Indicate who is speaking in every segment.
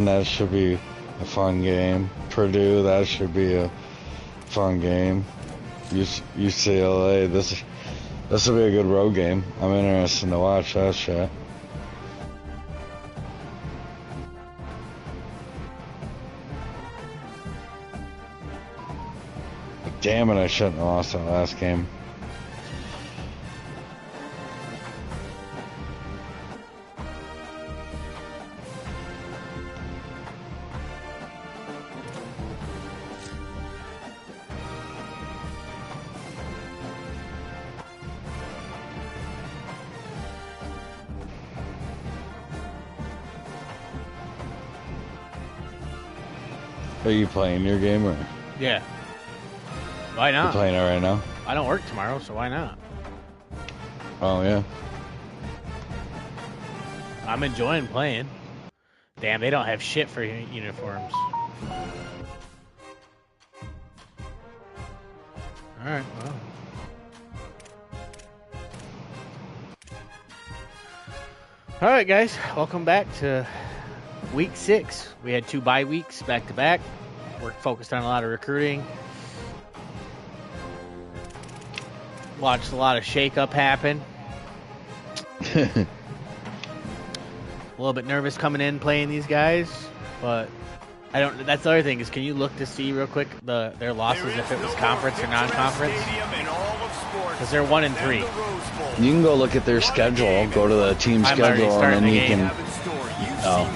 Speaker 1: That should be a fun game. Purdue, that should be a fun game. UCLA, this will be a good road game. I'm interested to watch that shit. Damn it, I shouldn't have lost that last game. Are you playing your game or?
Speaker 2: Yeah. Why not?
Speaker 1: You're playing it right now?
Speaker 2: I don't work tomorrow, so why not?
Speaker 1: Oh, yeah.
Speaker 2: I'm enjoying playing. Damn, they don't have shit for uniforms. Alright, well. Alright, guys. Welcome back to week 6. We had 2 bye weeks back to back. We're focused on a lot of recruiting. Watched a lot of shake-up happen. A little bit nervous coming in playing these guys, but I don't. That's the other thing is, can you look to see real quick their losses if it was conference or non-conference? Because they're 1-3.
Speaker 1: You can go look at their schedule. Go to the team schedule, and then you can. Oh,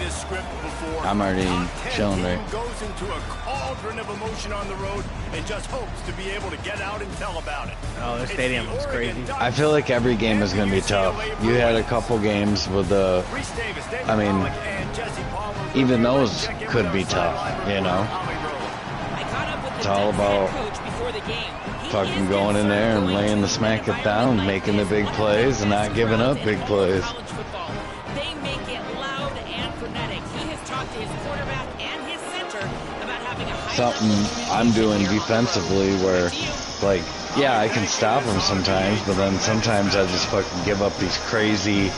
Speaker 1: I'm already chilling right.
Speaker 3: Goes into a cauldron of emotion on the road and just hopes to be able to get out and tell about it.
Speaker 2: Oh, their stadium looks crazy.
Speaker 1: I feel like every game is going to be tough. You had a couple games with the, I mean, even those could be tough, you know? It's all about fucking going in there and laying the smack it down, making the big plays and not giving up big plays. Something I'm doing defensively where, like, yeah, I can stop them sometimes, but then sometimes I just fucking give up these crazy,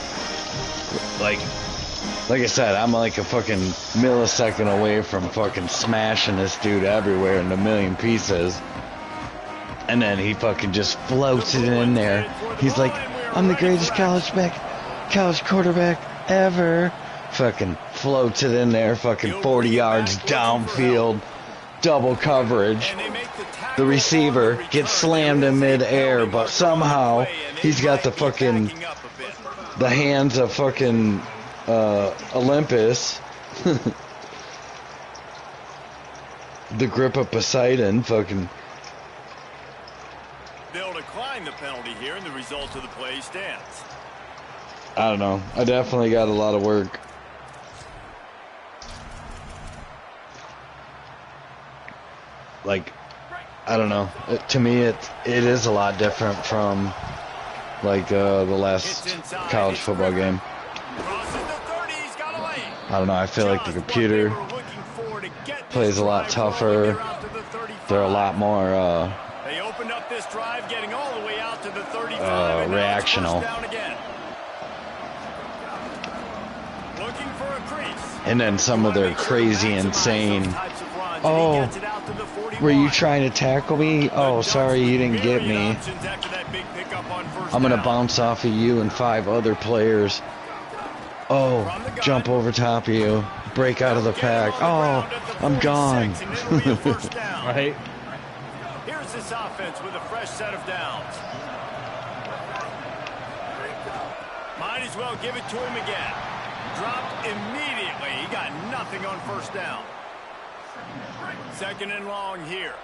Speaker 1: like I said, I'm like a fucking millisecond away from fucking smashing this dude everywhere in a million pieces. And then he fucking just floats it in there. He's like, I'm the greatest college quarterback ever. Fucking floats it in there, fucking 40 yards downfield. Double coverage. The receiver gets slammed in midair, but somehow he's got the hands of fucking Olympus. The grip of Poseidon. Fucking.
Speaker 3: They'll decline the penalty here, and the result of the play stands.
Speaker 1: I don't know. I definitely got a lot of work. Like, I don't know. To me, it is a lot different from, like, the last college football game. I don't know. I feel like the computer plays a lot tougher. They're a lot more reactional. And then some of their crazy, insane. Oh, were you trying to tackle me? Oh, sorry, you didn't get me. I'm going to bounce off of you and 5 other players. Oh, jump over top of you. Break out of the pack. Oh, I'm gone.
Speaker 2: Right.
Speaker 3: Here's this offense with a fresh set of downs. Might as well give it to him again. Dropped immediately. He got nothing on first down. 2nd and long here.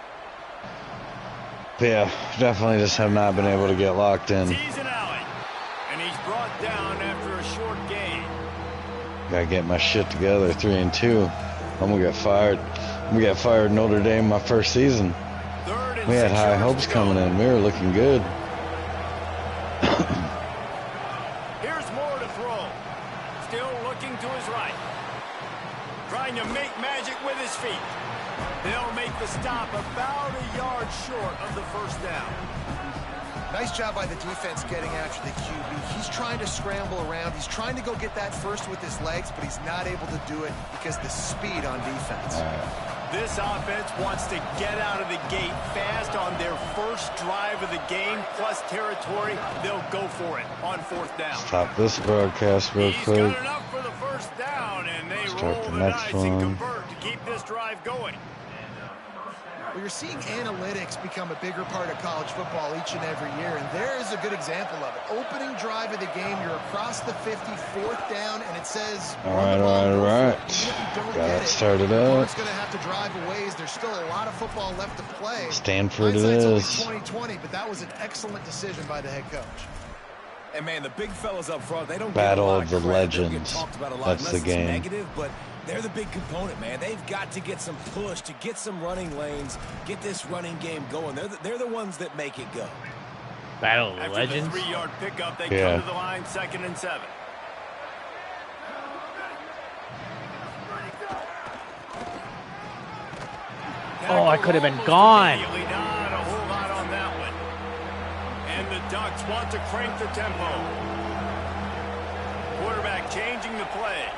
Speaker 1: Yeah, definitely just have not been able to get locked in.
Speaker 3: Tease an alley, and he's brought down after a short gain.
Speaker 1: Gotta get my shit together. 3-2. I'm gonna get fired. We got fired Notre Dame my first season. We had high hopes coming in. We were looking good.
Speaker 3: Here's Moore to throw. Still looking to his right. Trying to make magic with his feet. They'll make the stop about a yard short of the first down.
Speaker 4: Nice job by the defense getting after the QB. He's trying to scramble around. He's trying to go get that first with his legs, but he's not able to do it because of the speed on defense.
Speaker 3: This offense wants to get out of the gate fast on their first drive of the game, plus territory. They'll go for it on 4th down.
Speaker 1: Stop this broadcast real
Speaker 3: He's
Speaker 1: quick.
Speaker 3: got enough for the first down, and they
Speaker 1: Start
Speaker 3: roll
Speaker 1: the
Speaker 3: the
Speaker 1: next
Speaker 3: dice
Speaker 1: one.
Speaker 3: and convert to keep this drive going.
Speaker 4: Well, you're seeing analytics become a bigger part of college football each and every year, and there is a good example of it. Opening drive of the game, you're across the 50, 4th down, and it says...
Speaker 1: All right. Got it started up.
Speaker 4: It's going to have to drive a ways. There's still a lot of football left to play.
Speaker 1: Stanford it
Speaker 4: Hindsight's
Speaker 1: is.
Speaker 4: only 20/20, but that was an excellent decision by the head coach.
Speaker 5: And man, the big fellas up front, they don't
Speaker 1: Battle
Speaker 5: get a lot
Speaker 1: of the
Speaker 5: credit. They don't get
Speaker 1: Legends.
Speaker 5: talked about a lot
Speaker 1: That's
Speaker 5: unless
Speaker 1: the
Speaker 5: it's
Speaker 1: game.
Speaker 5: negative, but they're the big component, man. They've got to get some push, to get some running lanes, get this running game going. They're the ones that make it go.
Speaker 2: Battle of the
Speaker 3: After
Speaker 2: Legends.
Speaker 3: the 3-yard pickup, they
Speaker 1: Yeah.
Speaker 3: come to the line, 2nd and 7.
Speaker 2: Oh, I could have been gone.
Speaker 3: Immediately, not a whole lot on that one. And the Ducks want to crank the tempo. Quarterback changing the play.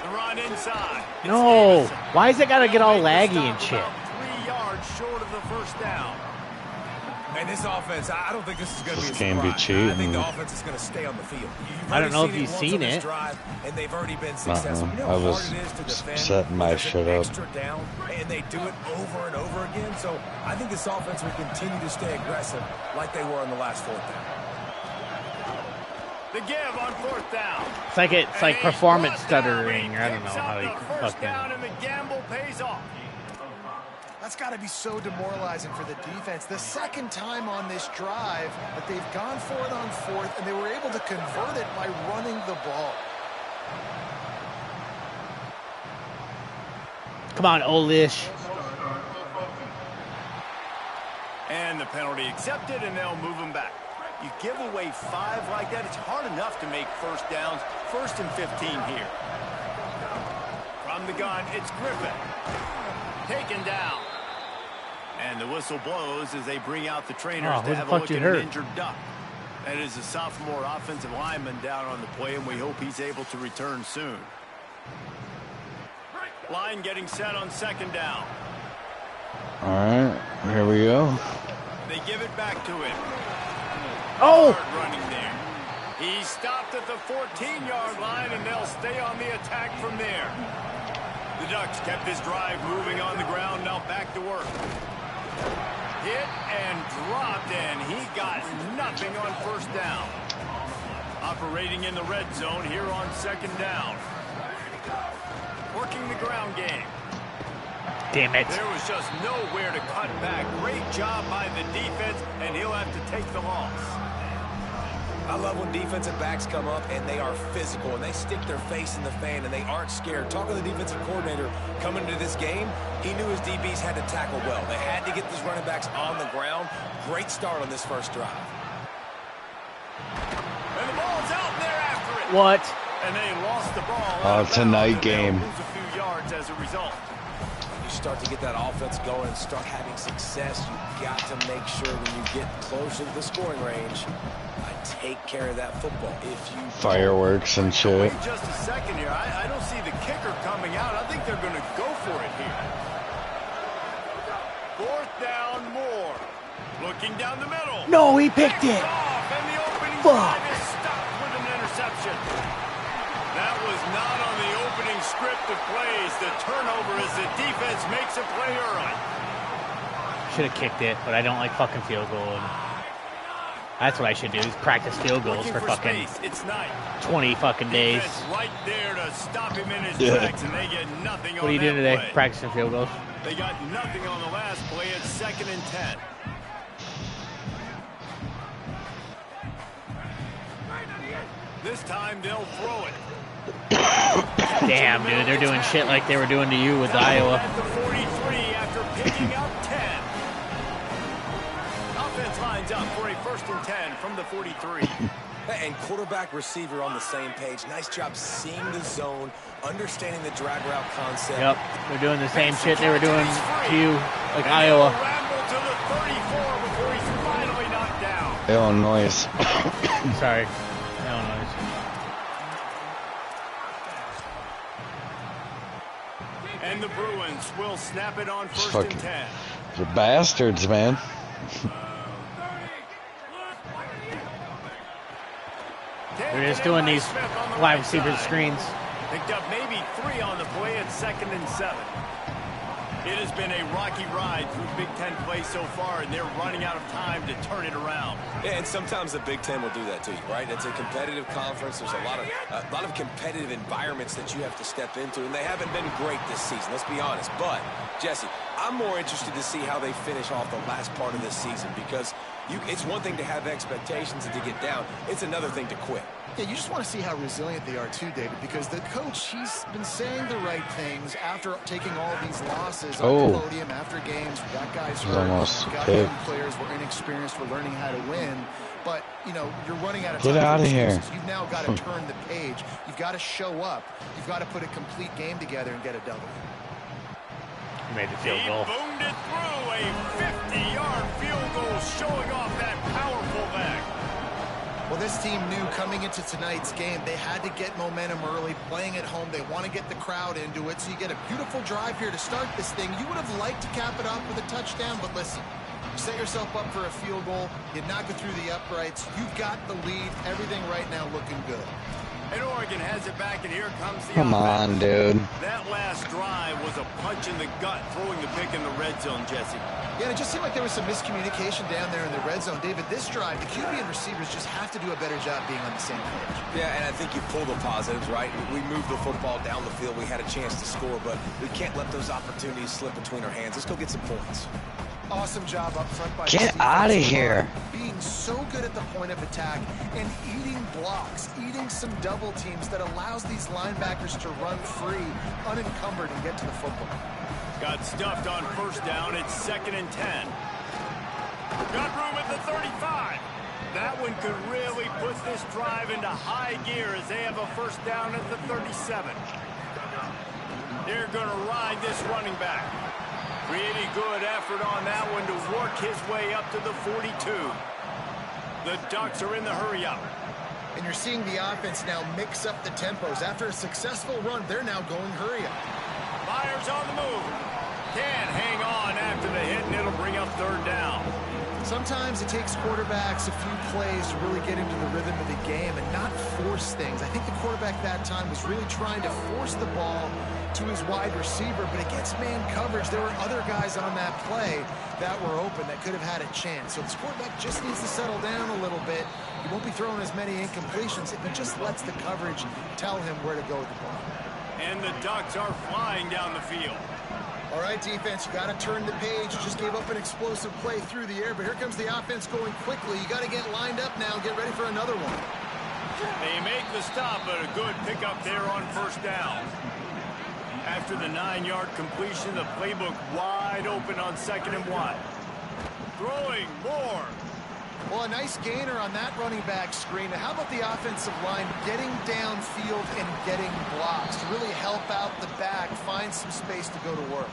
Speaker 3: The run inside. It's
Speaker 2: No.
Speaker 3: Davison.
Speaker 2: Why is it got to get all
Speaker 3: They'll make the
Speaker 2: laggy and
Speaker 3: stop
Speaker 2: shit?
Speaker 3: about 3 yards short of the first down.
Speaker 5: And this offense, I don't think this is going to be a
Speaker 1: This can't be
Speaker 5: surprise. I
Speaker 1: cheating.
Speaker 5: think the offense is going to stay on the field. You've
Speaker 2: I don't
Speaker 5: already
Speaker 2: know if you've
Speaker 5: once
Speaker 2: seen
Speaker 5: on this
Speaker 2: it.
Speaker 5: drive, and they've already been successful. You know
Speaker 1: I
Speaker 5: how
Speaker 1: was
Speaker 5: hard it is to defend
Speaker 1: setting my
Speaker 5: when there's
Speaker 1: shit
Speaker 5: an
Speaker 1: up.
Speaker 5: extra down, and they do it over and over again. So I think this offense will continue to stay aggressive like they were on the last 4th down.
Speaker 3: The give on 4th down.
Speaker 2: It's like performance stuttering, or I don't know how you
Speaker 3: First
Speaker 2: fucking...
Speaker 3: down, and the gamble pays off.
Speaker 4: That's got to be so demoralizing for the defense. The second time on this drive that they've gone for it on 4th, and they were able to convert it by running the ball.
Speaker 2: Come on, Olish.
Speaker 3: And the penalty accepted, and they'll move them back. You give away 5 like that, it's hard enough to make first downs. 1st and 15 here. From the gun, it's Griffin. Taken down. And the whistle blows as they bring out the trainers
Speaker 2: Oh, who
Speaker 3: to
Speaker 2: the
Speaker 3: have a
Speaker 2: fuck
Speaker 3: look
Speaker 2: you
Speaker 3: at
Speaker 2: hurt?
Speaker 3: an injured Duck. That is a sophomore offensive lineman down on the play, and we hope he's able to return soon. Line getting set on 2nd down.
Speaker 1: All right, here we go.
Speaker 3: They give it back to him.
Speaker 2: Oh!
Speaker 3: Hard running there. He stopped at the 14-yard line, and they'll stay on the attack from there. The Ducks kept this drive moving on the ground, now back to work. Hit and dropped, and he got nothing on 1st down. Operating in the red zone here on 2nd down. Working the ground game.
Speaker 2: Damn it.
Speaker 3: There was just nowhere to cut back. Great job by the defense, and he'll have to take the loss.
Speaker 5: I love when defensive backs come up and they are physical and they stick their face in the fan and they aren't scared. Talking to the defensive coordinator coming into this game, he knew his DBs had to tackle well. They had to get these running backs on the ground. Great start on this first drive.
Speaker 3: And the ball's out there after it.
Speaker 2: What?
Speaker 3: And they lost the ball.
Speaker 1: Oh,
Speaker 3: out
Speaker 1: it's a
Speaker 3: of bounds,
Speaker 1: night
Speaker 3: and they'll
Speaker 1: game.
Speaker 3: lose a few yards as a result.
Speaker 5: You start to get that offense going and start having success, you've got to make sure when you get closer to the scoring range, take care of that football. If you
Speaker 1: Fireworks and shit.
Speaker 3: Wait just a second here. I don't see the kicker coming out. I think they're going to go for it here. 4th down, Moore. Looking down the middle.
Speaker 2: No, he picked it.
Speaker 3: Off, and the opening
Speaker 2: Fuck.
Speaker 3: drive is stopped with an interception. That was not on the opening script of plays. The turnover as the defense makes a play early.
Speaker 2: Should have kicked it, but I don't like fucking field goal. That's what I should do, is practice field goals for fucking
Speaker 3: space. It's night.
Speaker 2: 20 fucking days.
Speaker 3: Defense right there to stop him in his
Speaker 1: Yeah.
Speaker 3: tracks, and they get nothing
Speaker 2: What
Speaker 3: on
Speaker 2: are you
Speaker 3: that
Speaker 2: doing today?
Speaker 3: play.
Speaker 2: Practicing field goals?
Speaker 3: They got nothing on the last play. It's 2nd and 10. This time they'll throw it.
Speaker 2: Damn, dude, they're doing shit like they were doing to you with Iowa.
Speaker 3: At the 43 after picking up 10. Offense lines up for a 1st and 10 from the 43.
Speaker 5: And quarterback receiver on the same page. Nice job seeing the zone, understanding the drag route concept.
Speaker 2: Yep, they're doing the same shit they were doing to you, like Iowa.
Speaker 3: Ramble to the 34 before he's finally knocked down.
Speaker 1: Illinois.
Speaker 2: Sorry, Illinois.
Speaker 3: And the Bruins will snap it on 1st and 10.
Speaker 1: You're bastards, man.
Speaker 2: They're just doing these wide receiver screens.
Speaker 3: Picked up maybe 3 on the play at 2nd and 7. It has been a rocky ride through Big Ten play so far, and they're running out of time to turn it around.
Speaker 5: Yeah, and sometimes the Big Ten will do that to you, right? It's a competitive conference. There's a lot of competitive environments that you have to step into, and they haven't been great this season, let's be honest. But, Jesse, I'm more interested to see how they finish off the last part of this season, because it's one thing to have expectations and to get down. It's another thing to quit.
Speaker 4: Yeah, you just want to see how resilient they are too, David, because the coach, he's been saying the right things after taking all these losses on the podium after games. We got guys hurt, we got young players, we're inexperienced, we're learning how to win. But, you know, you're running out of time.
Speaker 1: Get out of here.
Speaker 4: You've now got to turn the page. You've got to show up. You've got to put a complete game together and get a W.
Speaker 2: He made the field goal.
Speaker 3: He boomed it through a 50-yard field goal, showing off that powerful back.
Speaker 4: Well, this team knew coming into tonight's game they had to get momentum early, playing at home. They want to get the crowd into it, so you get a beautiful drive here to start this thing. You would have liked to cap it off with a touchdown, but listen, you set yourself up for a field goal. You knock it through the uprights. You've got the lead. Everything right now looking good.
Speaker 3: And Oregon has it back, and here comes the
Speaker 1: Come on, dude.
Speaker 3: That last drive was a punch in the gut, throwing the pick in the red zone, Jesse.
Speaker 4: Yeah, it just seemed like there was some miscommunication down there in the red zone. David, this drive, the QB and receivers just have to do a better job being on the same page.
Speaker 5: Yeah, and I think you pull the positives, right? We moved the football down the field. We had a chance to score, but we can't let those opportunities slip between our hands. Let's go get some points.
Speaker 4: Awesome job up front by
Speaker 1: Get out of here.
Speaker 4: Being so good at the point of attack and eating blocks, eating some double teams that allows these linebackers to run free, unencumbered, and get to the football.
Speaker 3: Got stuffed on 1st down. It's 2nd and 10. Got room at the 35. That one could really put this drive into high gear as they have a 1st down at the 37. They're going to ride this running back. Really good effort on that one to work his way up to the 42. The Ducks are in the hurry-up.
Speaker 4: And you're seeing the offense now mix up the tempos. After a successful run, they're now going hurry-up.
Speaker 3: Myers on the move. Can't hang on after the hit, and it'll bring up 3rd down.
Speaker 4: Sometimes it takes quarterbacks a few plays to really get into the rhythm of the game and not force things. I think the quarterback that time was really trying to force the ball to his wide receiver, but against man coverage, there were other guys on that play that were open that could have had a chance. So this quarterback just needs to settle down a little bit. He won't be throwing as many incompletions if he just lets the coverage tell him where to go with the ball.
Speaker 3: And the Ducks are flying down the field.
Speaker 4: All right, defense, you got to turn the page. You just gave up an explosive play through the air, but here comes the offense going quickly. You got to get lined up now and get ready for another one.
Speaker 3: They make the stop, but a good pickup there on 1st down. After the 9-yard completion, the playbook wide open on 2nd and 1. Throwing more.
Speaker 4: Well, a nice gainer on that running back screen. Now, how about the offensive line getting downfield and getting blocks to really help out the back, find some space to go to work?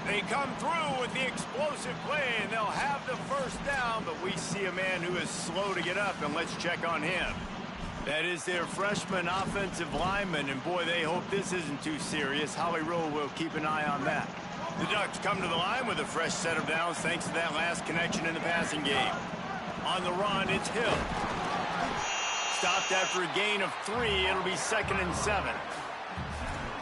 Speaker 3: They come through with the explosive play, and they'll have the 1st down, but we see a man who is slow to get up, and let's check on him. That is their freshman offensive lineman, and boy, they hope this isn't too serious. Holly Rowe will keep an eye on that. The Ducks come to the line with a fresh set of downs thanks to that last connection in the passing game. On the run, it's Hill. Stopped after a gain of 3. It'll be 2nd and 7.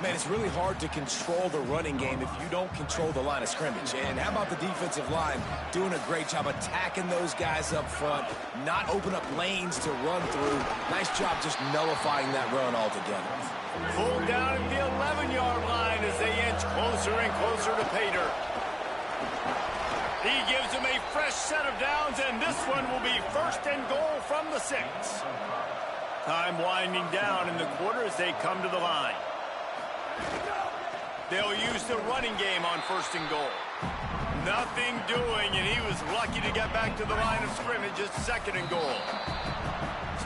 Speaker 5: Man, it's really hard to control the running game if you don't control the line of scrimmage. And how about the defensive line doing a great job attacking those guys up front, not open up lanes to run through. Nice job just nullifying that run altogether.
Speaker 3: Pulled down at the 11-yard line as they inch closer and closer to Pater. He gives them a fresh set of downs, and this one will be 1st and goal from the 6. Time winding down in the quarter as they come to the line. They'll use the running game on 1st and goal. Nothing doing, and he was lucky to get back to the line of scrimmage at 2nd and goal.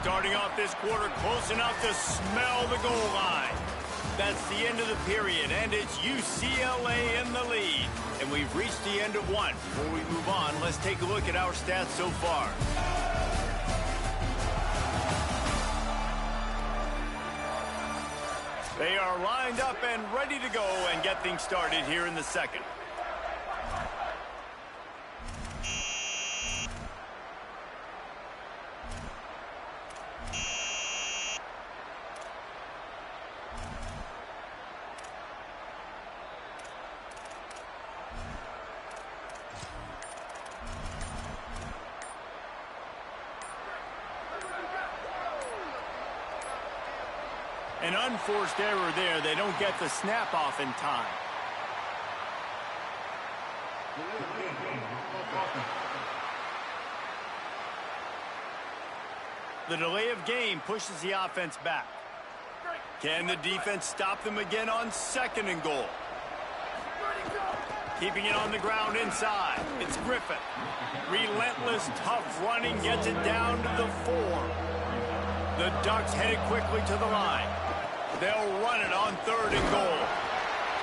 Speaker 3: Starting off this quarter close enough to smell the goal line. That's the end of the period, and it's UCLA in the lead. And we've reached the end of one. Before we move on, let's take a look at our stats so far. They are lined up and ready to go and get things started here in the second. An unforced error there. They don't get the snap off in time. The delay of game pushes the offense back. Can the defense stop them again on 2nd and goal? Keeping it on the ground inside. It's Griffin. Relentless, tough running gets it down to the 4. The Ducks headed quickly to the line. They'll run it on 3rd and goal.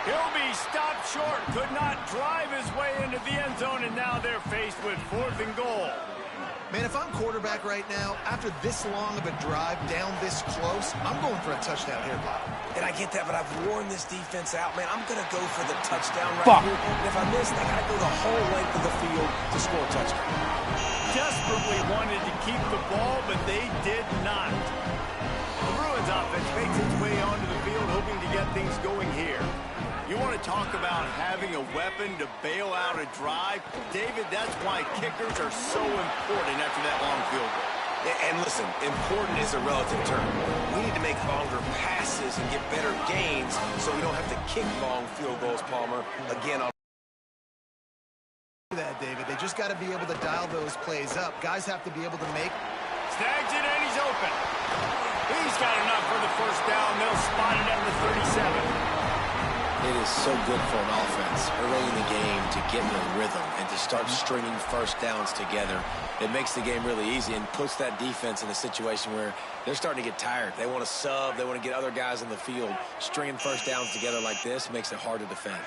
Speaker 3: He'll be stopped short. Could not drive his way into the end zone, and now they're faced with 4th and goal.
Speaker 4: Man, if I'm quarterback right now, after this long of a drive down this close, I'm going for a touchdown here, Bob.
Speaker 5: And I get that, but I've worn this defense out, man. I'm going to go for the touchdown right here. And if I miss, they got to go the whole length of the field to score a touchdown.
Speaker 3: Desperately wanted to keep the ball, but they did not. The Bruins offense makes its way onto the field, hoping to get things going here. You want to talk about having a weapon to bail out a drive? David, that's why kickers are so important after that long field goal.
Speaker 5: And listen, important is a relative term. We need to make longer passes and get better gains so we don't have to kick long field goals, Palmer. Again, on
Speaker 4: that, David. They just got to be able to dial those plays up. Guys have to be able to make.
Speaker 3: Snags it, and he's open. He's got enough for the first down. They'll spot it at the 37.
Speaker 5: It is so good for an offense early in the game to get in a rhythm and to start stringing first downs together. It makes the game really easy and puts that defense in a situation where they're starting to get tired. They want to sub. They want to get other guys in the field. Stringing first downs together like this makes it hard to defend.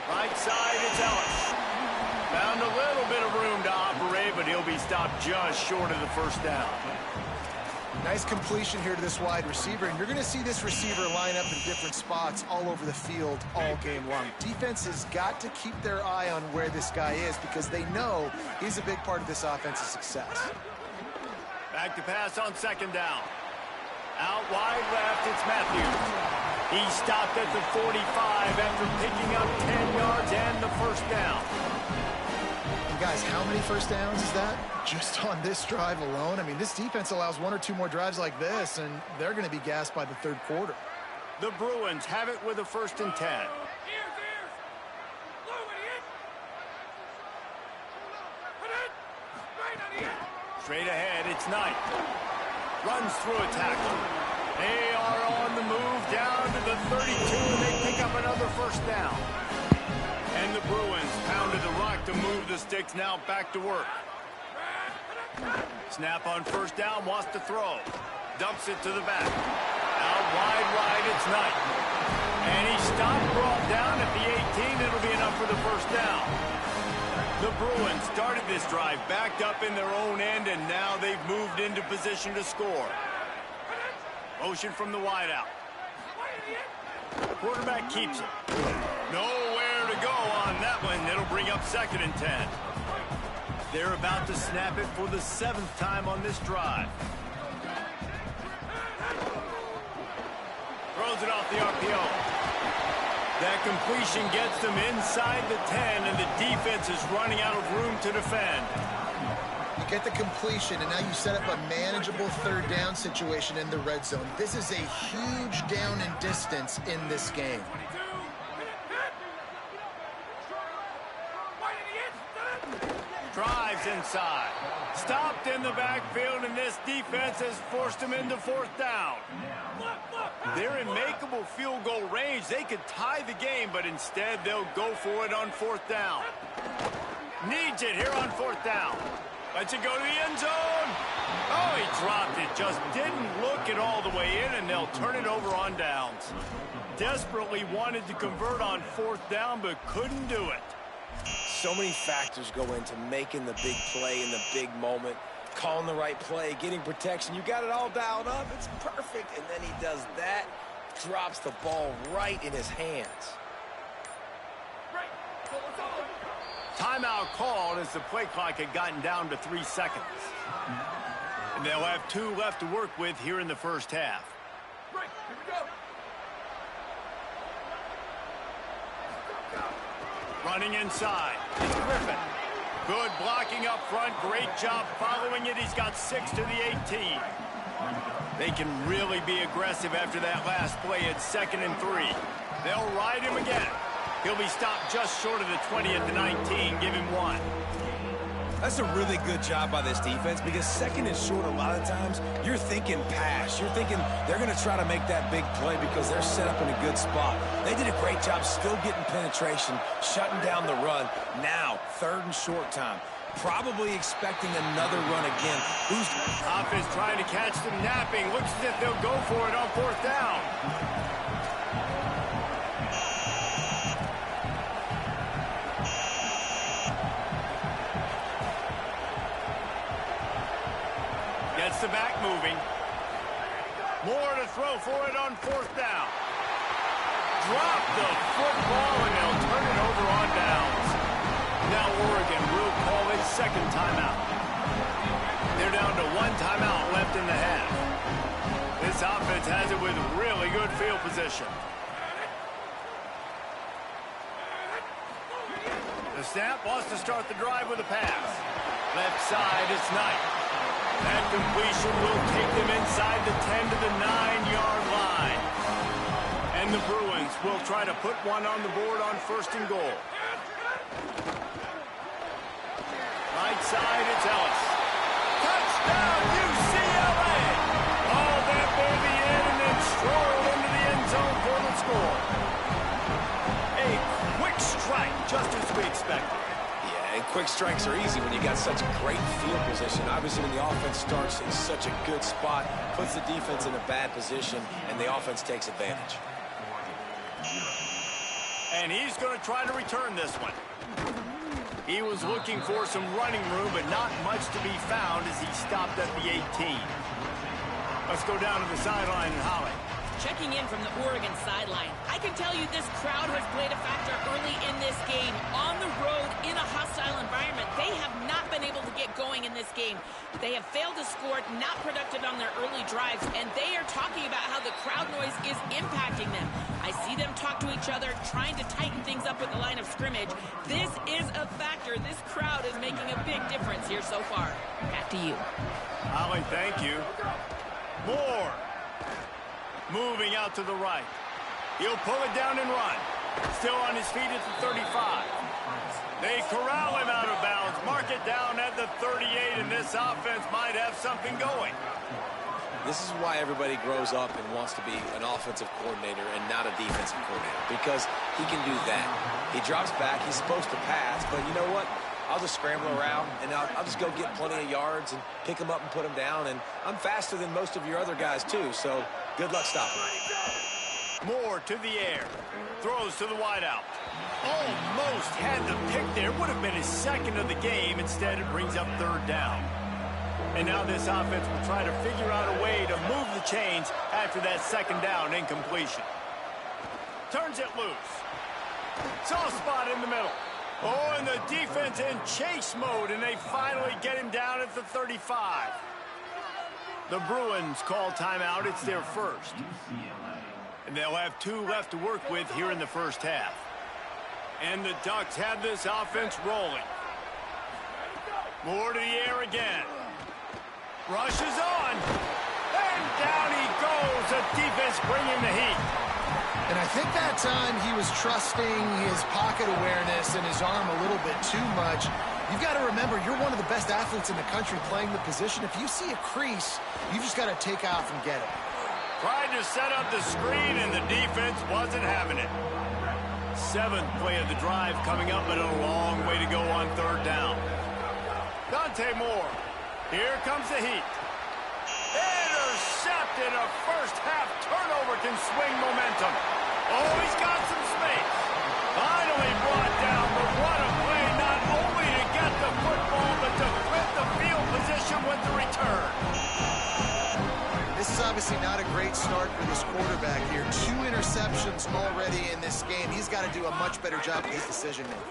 Speaker 3: Right side, it's Ellis. Found a little bit of room to operate, but he'll be stopped just short of the first down.
Speaker 4: Nice completion here to this wide receiver, and you're going to see this receiver line up in different spots all over the field all game long. Defense has got to keep their eye on where this guy is because they know he's a big part of this offense's success.
Speaker 3: Back to pass on 2nd down. Out wide left, it's Matthews. He stopped at the 45 after picking up 10 yards and the first down.
Speaker 4: Guys, how many first downs is that? Just on this drive alone? I mean, this defense allows 1 or 2 more drives like this, and they're going to be gassed by the 3rd quarter.
Speaker 3: The Bruins have it with a 1st and 10. Straight ahead, it's Knight. Runs through a tackle. They are on the move down to the 32, and they pick up another first down. And the Bruins pounded the rock to move the sticks, now back to work. Snap on 1st down, wants to throw. Dumps it to the back. Out wide right, it's Knight. And he stopped, brought down at the 18. It'll be enough for the first down. The Bruins started this drive backed up in their own end, and now they've moved into position to score. Motion from the wideout. Quarterback keeps it. Nowhere to go on that one. It'll bring up 2nd and 10. They're about to snap it for the 7th time on this drive. Throws it off the RPO. That completion gets them inside the 10, and the defense is running out of room to defend.
Speaker 4: You get the completion, and now you set up a manageable 3rd down situation in the red zone. This is a huge down in distance in this game.
Speaker 3: Drives inside. Stopped in the backfield, and this defense has forced him into fourth down. They're in makeable field goal range. They could tie the game, but instead they'll go for it on fourth down. Needs it here on fourth down. Lets it go to the end zone. Oh, he dropped it. Just didn't look it all the way in, and they'll turn it over on downs. Desperately wanted to convert on fourth down, but couldn't do it.
Speaker 5: So many factors go into making the big play in the big moment, calling the right play, getting protection. You got it all dialed up. It's perfect. And then he does that, drops the ball right in his hands.
Speaker 3: Timeout called as the play clock had gotten down to 3 seconds. And they'll have 2 left to work with here in the first half. Running inside, it's Griffin. Good blocking up front, great job following it. He's got 6 to the 18. They can really be aggressive after that last play at 2nd and 3. They'll ride him again. He'll be stopped just short of the 20 at the 19. Give him 1.
Speaker 5: That's a really good job by this defense because 2nd and short a lot of times, you're thinking pass. You're thinking they're going to try to make that big play because they're set up in a good spot. They did a great job still getting penetration, shutting down the run. Now, 3rd and short time. Probably expecting another run again.
Speaker 3: Offense trying to catch them napping. Looks as if they'll go for it on fourth down. Gets the back moving. More to throw for it on fourth down. Drop the football, and they'll turn it over on downs. Now Oregon will call a 2nd timeout. They're down to 1 timeout left in the half. This offense has it with really good field position. The snap wants to start the drive with a pass. Left side, it's Knight. That completion will take them inside the 10 to the 9-yard line. And the Bruins will try to put one on the board on 1st and goal. Right side, it's Ellis. Touchdown, UCLA! Oh, that baby in and then strolled into the end zone for the score. A quick strike, just as we expected.
Speaker 5: And quick strikes are easy when you got such great field position. Obviously, when the offense starts in such a good spot, puts the defense in a bad position, and the offense takes advantage.
Speaker 3: And he's going to try to return this one. He was looking for some running room, but not much to be found as he stopped at the 18. Let's go down to the sideline and Holly.
Speaker 6: Checking in from the Oregon sideline, I can tell you this crowd has played a factor early in this game. On the road, in a hostile environment, they have not been able to get going in this game. They have failed to score, not productive on their early drives, and they are talking about how the crowd noise is impacting them. I see them talk to each other, trying to tighten things up with the line of scrimmage. This is a factor. This crowd is making a big difference here so far. Back to you.
Speaker 3: Holly, thank you. Moore. Moving out to the right. He'll pull it down and run. Still on his feet at the 35. They corral him out of bounds. Mark it down at the 38, and this offense might have something going.
Speaker 5: This is why everybody grows up and wants to be an offensive coordinator and not a defensive coordinator, because he can do that. He drops back. He's supposed to pass, but you know what? I'll just scramble around, and I'll just go get plenty of yards and pick them up and put them down, and I'm faster than most of your other guys, too, so good luck stopping.
Speaker 3: Moore to the air. Throws to the wideout. Almost had the pick there. Would have been his 2nd of the game. Instead, it brings up 3rd down. And now this offense will try to figure out a way to move the chains after that 2nd down incompletion. Turns it loose. Soft spot in the middle. Oh, and the defense in chase mode, and they finally get him down at the 35. The Bruins call timeout. It's their 1st. And they'll have 2 left to work with here in the first half. And the Ducks have this offense rolling. More to the air again. Rushes on. And down he goes. The defense bringing the heat.
Speaker 4: And I think that time he was trusting his pocket awareness and his arm a little bit too much. You've got to remember, you're one of the best athletes in the country playing the position. If you see a crease, you've just got to take off and get it.
Speaker 3: Tried to set up the screen, and the defense wasn't having it. 7th play of the drive coming up, but a long way to go on 3rd down. Dante Moore. Here comes the heat. Intercepted. A first-half turnover can swing momentum. Oh, he's got some space. Finally brought down, but what a play, not only to get the football, but to flip the field position with the return.
Speaker 4: This is obviously not a great start for this quarterback here. 2 interceptions already in this game. He's got to do a much better job with his decision-making.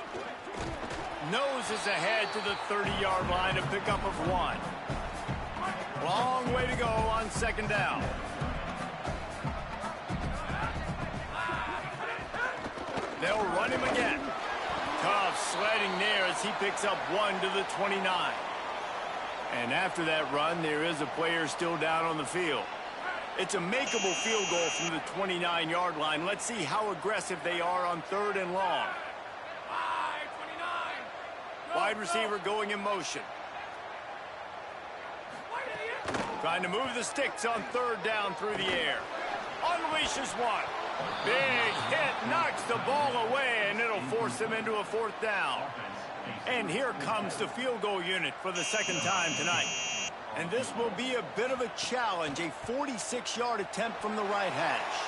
Speaker 3: Noses ahead to the 30-yard line, a pickup of 1. Long way to go on 2nd down. They'll run him again. Tough sledding there as he picks up 1 to the 29. And after that run, there is a player still down on the field. It's a makeable field goal from the 29-yard line. Let's see how aggressive they are on 3rd and long. Wide receiver going in motion. Trying to move the sticks on 3rd down through the air. Unleashes one. Big hit, knocks the ball away, and it'll force them into a 4th down. And here comes the field goal unit for the 2nd time tonight. And this will be a bit of a challenge, a 46-yard attempt from the right hash.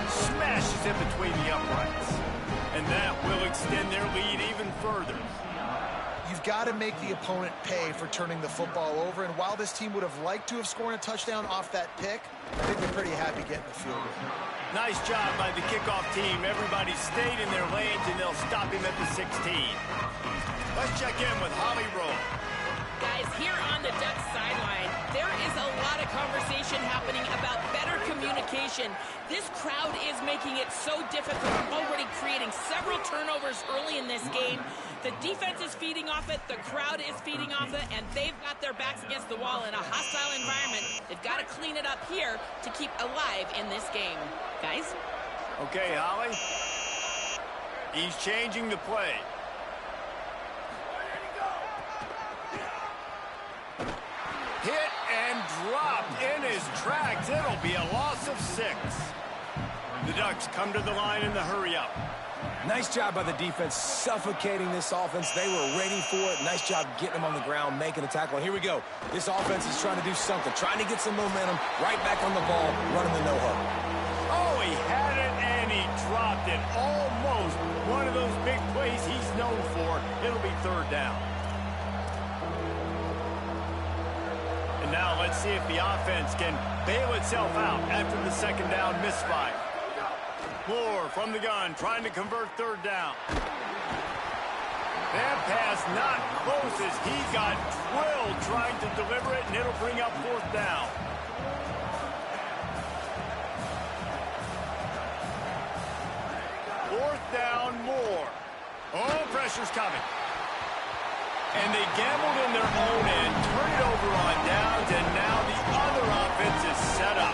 Speaker 3: Smashes in between the uprights. And that will extend their lead even further.
Speaker 4: You've got to make the opponent pay for turning the football over. And while this team would have liked to have scored a touchdown off that pick, I think they're pretty happy getting the field goal.
Speaker 3: Nice job by the kickoff team. Everybody stayed in their lanes, and they'll stop him at the 16. Let's check in with Holly Rowe.
Speaker 6: Guys, here on the Ducks sideline, there is a lot of conversation happening about better communication. This crowd is making it so difficult, already creating several turnovers early in this game. The defense is feeding off it, the crowd is feeding off it, and they've got their backs against the wall in a hostile environment. They've got to clean it up here to keep alive in this game. Guys?
Speaker 3: Okay, Holly. He's changing the play. Hit and dropped in his tracks. It'll be a loss of 6. The Ducks come to the line in the hurry-up.
Speaker 5: Nice job by the defense suffocating this offense. They were ready for it. Nice job getting them on the ground, making a tackle. And here we go. This offense is trying to do something, trying to get some momentum, right back on the ball, running the no-huddle.
Speaker 3: Oh, he had it, and he dropped it. Almost one of those big plays he's known for. It'll be 3rd down. And now let's see if the offense can bail itself out after the 2nd down misfire. Moore from the gun, trying to convert 3rd down. That pass not close as he got drilled trying to deliver it, and it'll bring up 4th down. Fourth down, Moore. Oh, pressure's coming. And they gambled in their own end, turn it over on downs, and now the other offense is set up.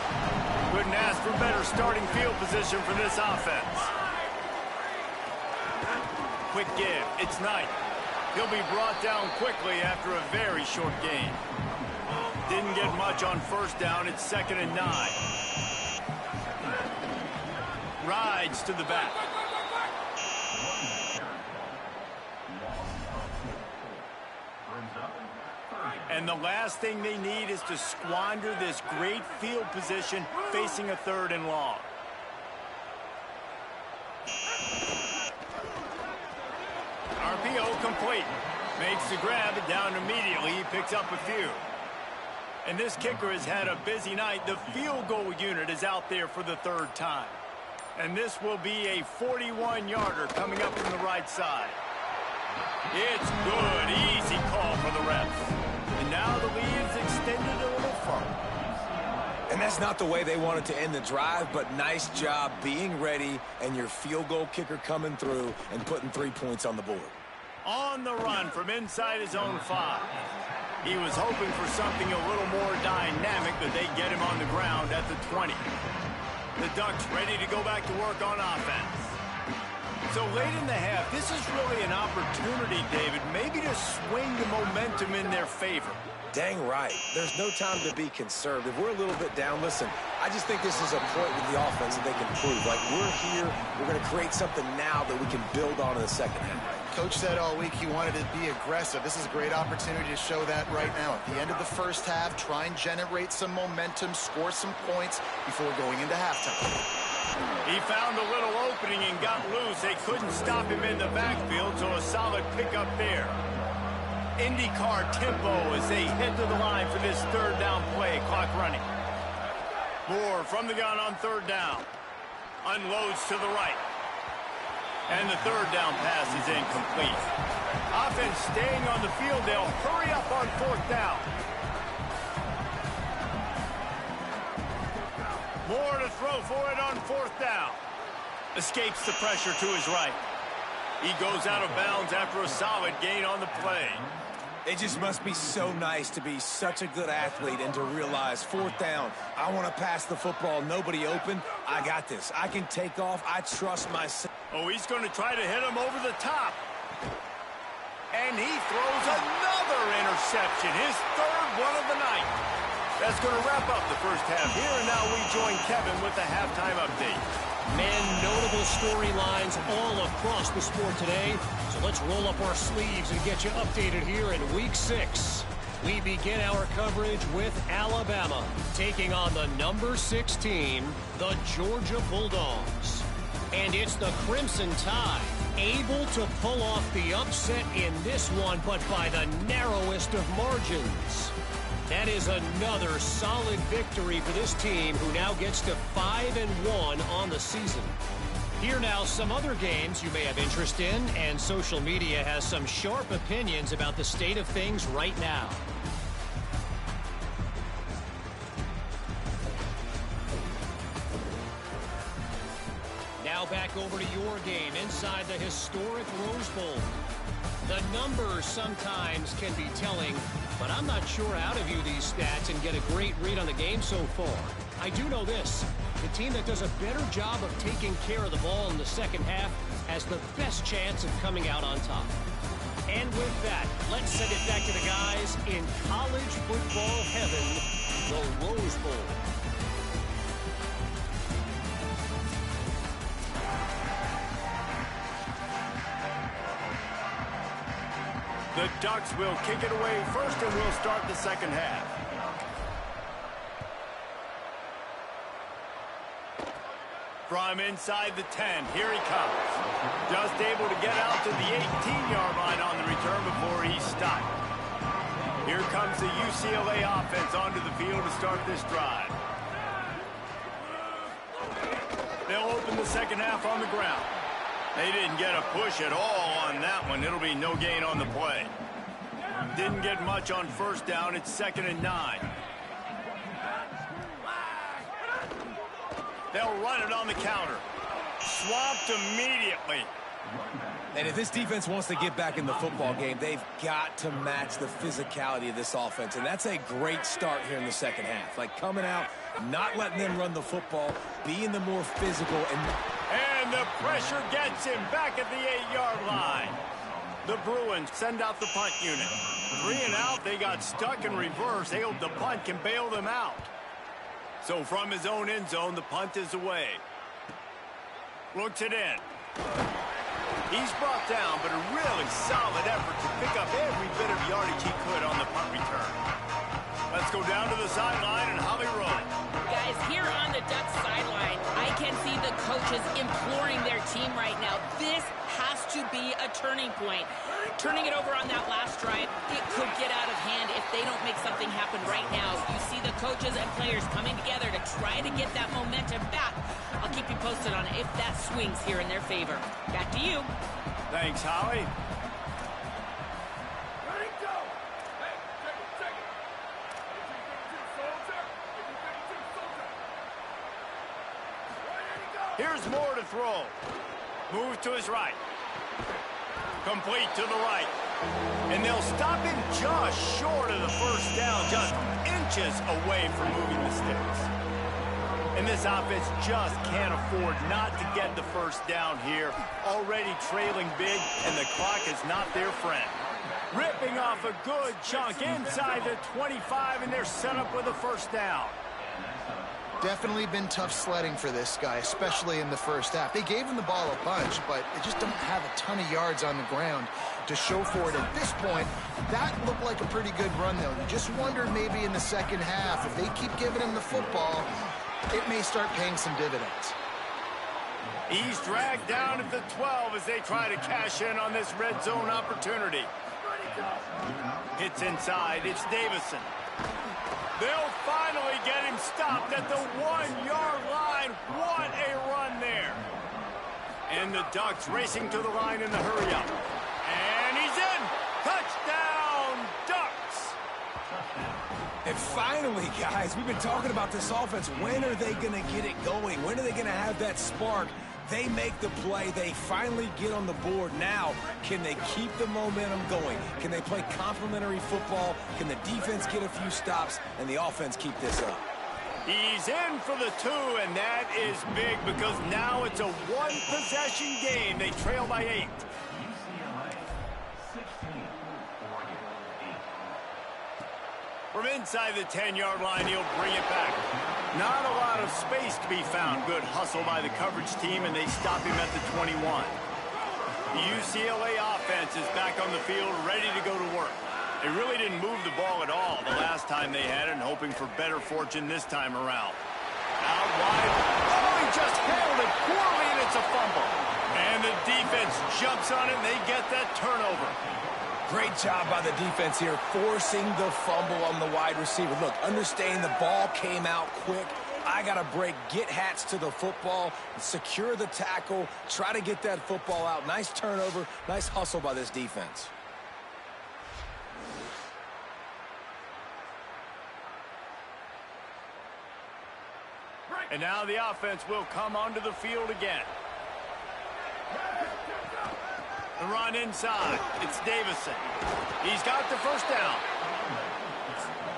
Speaker 3: Couldn't ask for better starting field position for this offense. Quick give. It's Knight. He'll be brought down quickly after a very short game. Didn't get much on 1st down. It's 2nd and 9. Rides to the back. And the last thing they need is to squander this great field position facing a 3rd and long. RPO complete. Makes the grab, it down immediately. He picks up a few. And this kicker has had a busy night. The field goal unit is out there for the 3rd time. And this will be a 41-yarder coming up from the right side. It's good. Easy call for the refs. And now the lead's extended a little further.
Speaker 5: And that's not the way they wanted to end the drive, but nice job being ready and your field goal kicker coming through and putting 3 points on the board.
Speaker 3: On the run from inside his own 5. He was hoping for something a little more dynamic, but they get him on the ground at the 20. The Ducks ready to go back to work on offense. So late in the half, this is really an opportunity, David, maybe to swing the momentum in their favor.
Speaker 5: Dang right. There's no time to be conservative. We're a little bit down. Listen, I just think this is a point with the offense that they can prove. Like, we're here, we're going to create something now that we can build on in the second half.
Speaker 4: Coach said all week he wanted to be aggressive. This is a great opportunity to show that right now. At the end of the first half, try and generate some momentum, score some points before going into halftime.
Speaker 3: He found a little opening and got loose. They couldn't stop him in the backfield, so a solid pickup there. IndyCar tempo as they head to the line for this third down play. Clock running. Moore from the gun on third down. Unloads to the right. And the third down pass is incomplete. Offense staying on the field. They'll hurry up on fourth down. Moore to throw for it on fourth down. Escapes the pressure to his right. He goes out of bounds after a solid gain on the play.
Speaker 5: It just must be so nice to be such a good athlete and to realize fourth down, I want to pass the football, nobody open, I got this. I can take off, I trust myself.
Speaker 3: Oh, he's going to try to hit him over the top. And he throws another interception, his third one of the night. That's going to wrap up the first half here, and now we join Kevin with the halftime update.
Speaker 7: Man, notable storylines all across the sport today. So let's roll up our sleeves and get you updated here in Week 6. We begin our coverage with Alabama taking on the number 6 team, the Georgia Bulldogs. And it's the Crimson Tide able to pull off the upset in this one, but by the narrowest of margins. That is another solid victory for this team, who now gets to 5-1 on the season. Here now some other games you may have interest in, and social media has some sharp opinions about the state of things right now. Now back over to your game inside the historic Rose Bowl. The numbers sometimes can be telling, but I'm not sure how to view these stats and get a great read on the game so far. I do know this. The team that does a better job of taking care of the ball in the second half has the best chance of coming out on top. And with that, let's send it back to the guys in college football heaven, the Rose Bowl.
Speaker 3: The Ducks will kick it away first, and we'll start the second half. From inside the 10, here he comes. Just able to get out to the 18-yard line on the return before he's stopped. Here comes the UCLA offense onto the field to start this drive. They'll open the second half on the ground. They didn't get a push at all on that one. It'll be no gain on the play. Didn't get much on first down. It's 2nd and 9. They'll run it on the counter. Swamped immediately.
Speaker 5: And if this defense wants to get back in the football game, they've got to match the physicality of this offense. And that's a great start here in the second half. Like, coming out, not letting them run the football, being the more physical.
Speaker 3: And the pressure gets him back at the 8-yard line. The Bruins send out the punt unit. 3 and out, they got stuck in reverse. They hope the punt can bail them out. So from his own end zone, the punt is away. Looks it in. He's brought down, but a really solid effort to pick up every bit of yardage he could on the punt return. Let's go down to the sideline and Holly Rowe.
Speaker 6: Guys, here on the Ducks sideline, I can see the coaches imploring their team right now. This has to be a turning point. Turning it over on that last drive, it could get out of hand if they don't make something happen right now. You see the coaches and players coming together to try to get that momentum back. I'll keep you posted on if that swings here in their favor. Back to you.
Speaker 3: Thanks, Holly. Here's Moore to throw. Move to his right. Complete to the right. And they'll stop him just short of the first down, just inches away from moving the sticks. And this offense just can't afford not to get the first down here. Already trailing big, and the clock is not their friend. Ripping off a good chunk inside the 25, and they're set up with a first down.
Speaker 4: Definitely been tough sledding for this guy, especially in the first half. They gave him the ball a bunch, but they just don't have a ton of yards on the ground to show for it at this point. That looked like a pretty good run, though. You just wondered maybe in the second half, if they keep giving him the football, it may start paying some dividends.
Speaker 3: He's dragged down at the 12 as they try to cash in on this red zone opportunity. Hits inside. It's Davison. They'll finally get him stopped at the 1-yard line. What a run there. And the Ducks racing to the line in the hurry-up. And he's in. Touchdown, Ducks.
Speaker 5: And finally, guys, we've been talking about this offense. When are they going to get it going? When are they going to have that spark? They make the play. They finally get on the board. Now, can they keep the momentum going? Can they play complementary football? Can the defense get a few stops and the offense keep this up?
Speaker 3: He's in for the 2, and that is big because now it's a one-possession game. They trail by 8. From inside the 10-yard line, he'll bring it back. Not a lot of space to be found. Good hustle by the coverage team, and they stop him at the 21. The UCLA offense is back on the field, ready to go to work. They really didn't move the ball at all the last time they had it, and hoping for better fortune this time around. Out wide. Oh, he just handled it poorly, and it's a fumble. And the defense jumps on it, and they get that turnover.
Speaker 5: Great job by the defense here, forcing the fumble on the wide receiver. Look, understanding the ball came out quick. I got to break, get hats to the football, secure the tackle, try to get that football out. Nice turnover, nice hustle by this defense.
Speaker 3: And now the offense will come onto the field again. The run inside. It's Davison. He's got the first down.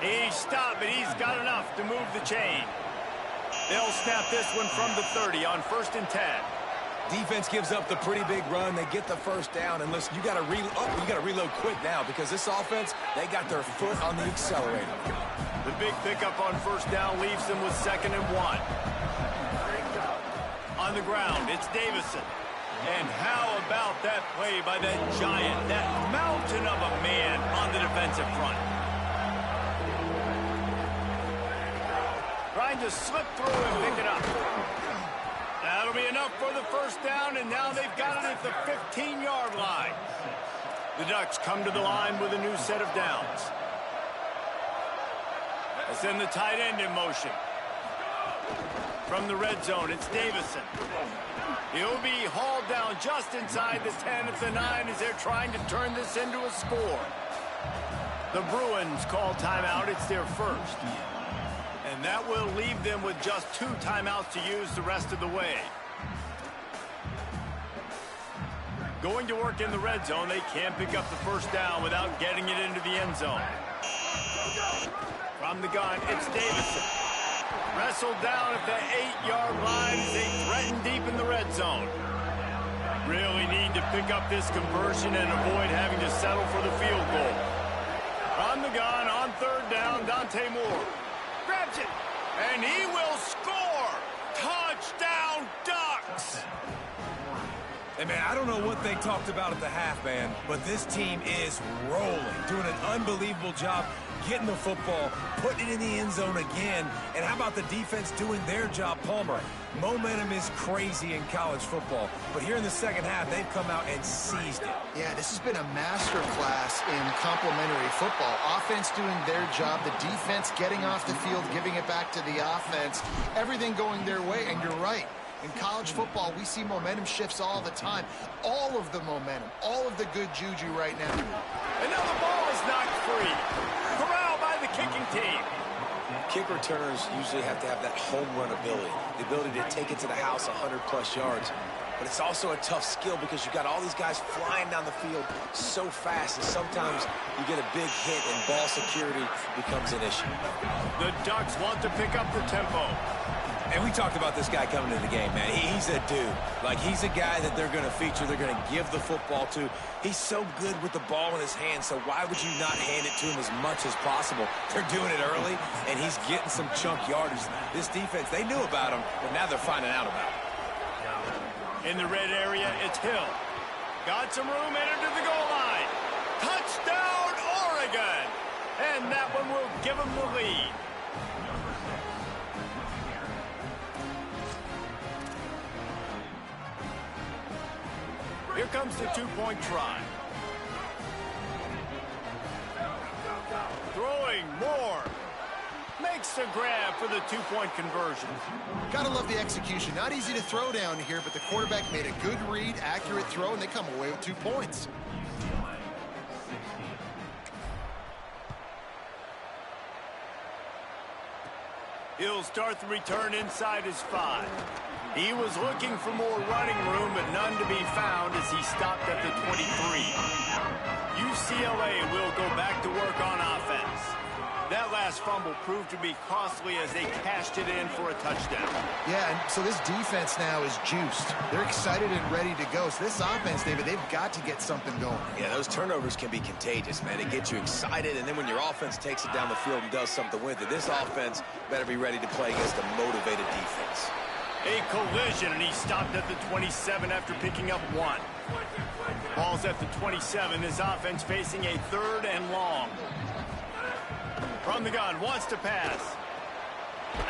Speaker 3: He stopped, but he's got enough to move the chain. They'll snap this one from the 30 on 1st and 10.
Speaker 5: Defense gives up the pretty big run. They get the first down. And listen, you got to reload quick now because this offense, they got their foot on the accelerator.
Speaker 3: The big pickup on 1st down leaves them with 2nd and 1. On the ground, it's Davison. And how about that play by that giant, that mountain of a man on the defensive front? Trying to slip through and pick it up. That'll be enough for the first down, and now they've got it at the 15-yard line. The Ducks come to the line with a new set of downs. They send the tight end in motion. From the red zone, it's Davison. He'll be hauled down just inside the 10 at the 9 as they're trying to turn this into a score. The Bruins call timeout. It's their first. And that will leave them with just 2 timeouts to use the rest of the way. Going to work in the red zone, they can't pick up the first down without getting it into the end zone. From the gun, it's Davison. Wrestled down at the 8-yard line as they threaten deep in the red zone. Really need to pick up this conversion and avoid having to settle for the field goal. On the gun, on 3rd down, Dante Moore. Grabs it, and he will score! Touchdown, Ducks!
Speaker 5: Hey, man, I don't know what they talked about at the half, man, but this team is rolling, doing an unbelievable job getting the football, putting it in the end zone again. And how about the defense doing their job, Palmer? Momentum is crazy in college football, but here in the second half, they've come out and seized it.
Speaker 4: Yeah, this has been a master class in complementary football. Offense doing their job, the defense getting off the field, giving it back to the offense, everything going their way, and you're right. In college football, we see momentum shifts all the time. All of the momentum, all of the good juju right now.
Speaker 3: And now the ball is knocked free. Corralled by the kicking team.
Speaker 5: Kick returners usually have to have that home run ability, the ability to take it to the house 100-plus yards. But it's also a tough skill because you've got all these guys flying down the field so fast, and sometimes you get a big hit and ball security becomes an issue.
Speaker 3: The Ducks want to pick up the tempo.
Speaker 5: And we talked about this guy coming to the game, man. He's a dude. Like, he's a guy that they're going to feature, they're going to give the football to. He's so good with the ball in his hand, so why would you not hand it to him as much as possible? They're doing it early, and he's getting some chunk yardage. This defense, they knew about him, but now they're finding out about him.
Speaker 3: In the red area, it's Hill. Got some room, entered to the goal line. Touchdown, Oregon! And that one will give them the lead. Here comes the two-point try. Throwing more. Makes the grab for the two-point conversion.
Speaker 4: Gotta love the execution. Not easy to throw down here, but the quarterback made a good read, accurate throw, and they come away with 2 points.
Speaker 3: He'll start the return inside his 5. He was looking for more running room, but none to be found as he stopped at the 23. UCLA will go back to work on offense. That last fumble proved to be costly as they cashed it in for a touchdown.
Speaker 4: Yeah, and so this defense now is juiced. They're excited and ready to go. So this offense, David, they've got to get something going.
Speaker 5: Yeah, those turnovers can be contagious, man. It gets you excited, and then when your offense takes it down the field and does something with it, this offense better be ready to play against a motivated defense.
Speaker 3: A collision, and he stopped at the 27 after picking up 1. Ball's at the 27. This offense facing a 3rd and long. From the gun, wants to pass.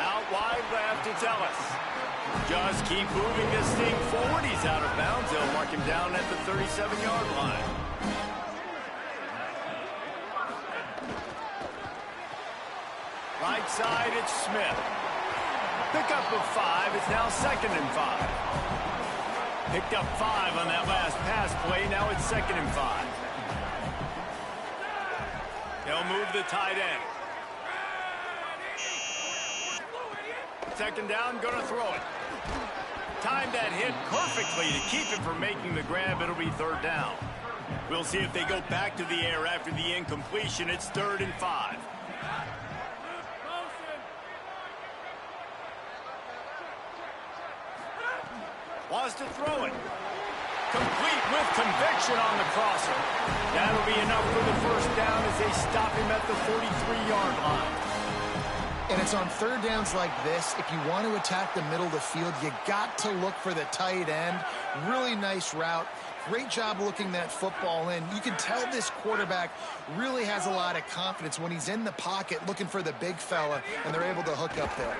Speaker 3: Out wide left, it's Ellis. Just keep moving this thing forward. He's out of bounds. They'll mark him down at the 37-yard line. Right side, it's Smith. Pick up of 5. It's now 2nd and 5. Picked up 5 on that last pass play. Now it's 2nd and 5. They'll move the tight end. 2nd down, gonna throw it. Timed that hit perfectly to keep him from making the grab. It'll be 3rd down. We'll see if they go back to the air after the incompletion. It's 3rd and 5. Wants to throw it. Complete with conviction on the crosser. That'll be enough for the 1st down as they stop him at the 43-yard line.
Speaker 4: And it's on 3rd downs like this. If you want to attack the middle of the field, you got to look for the tight end. Really nice route. Great job looking that football in. You can tell this quarterback really has a lot of confidence when he's in the pocket looking for the big fella, and they're able to hook up there.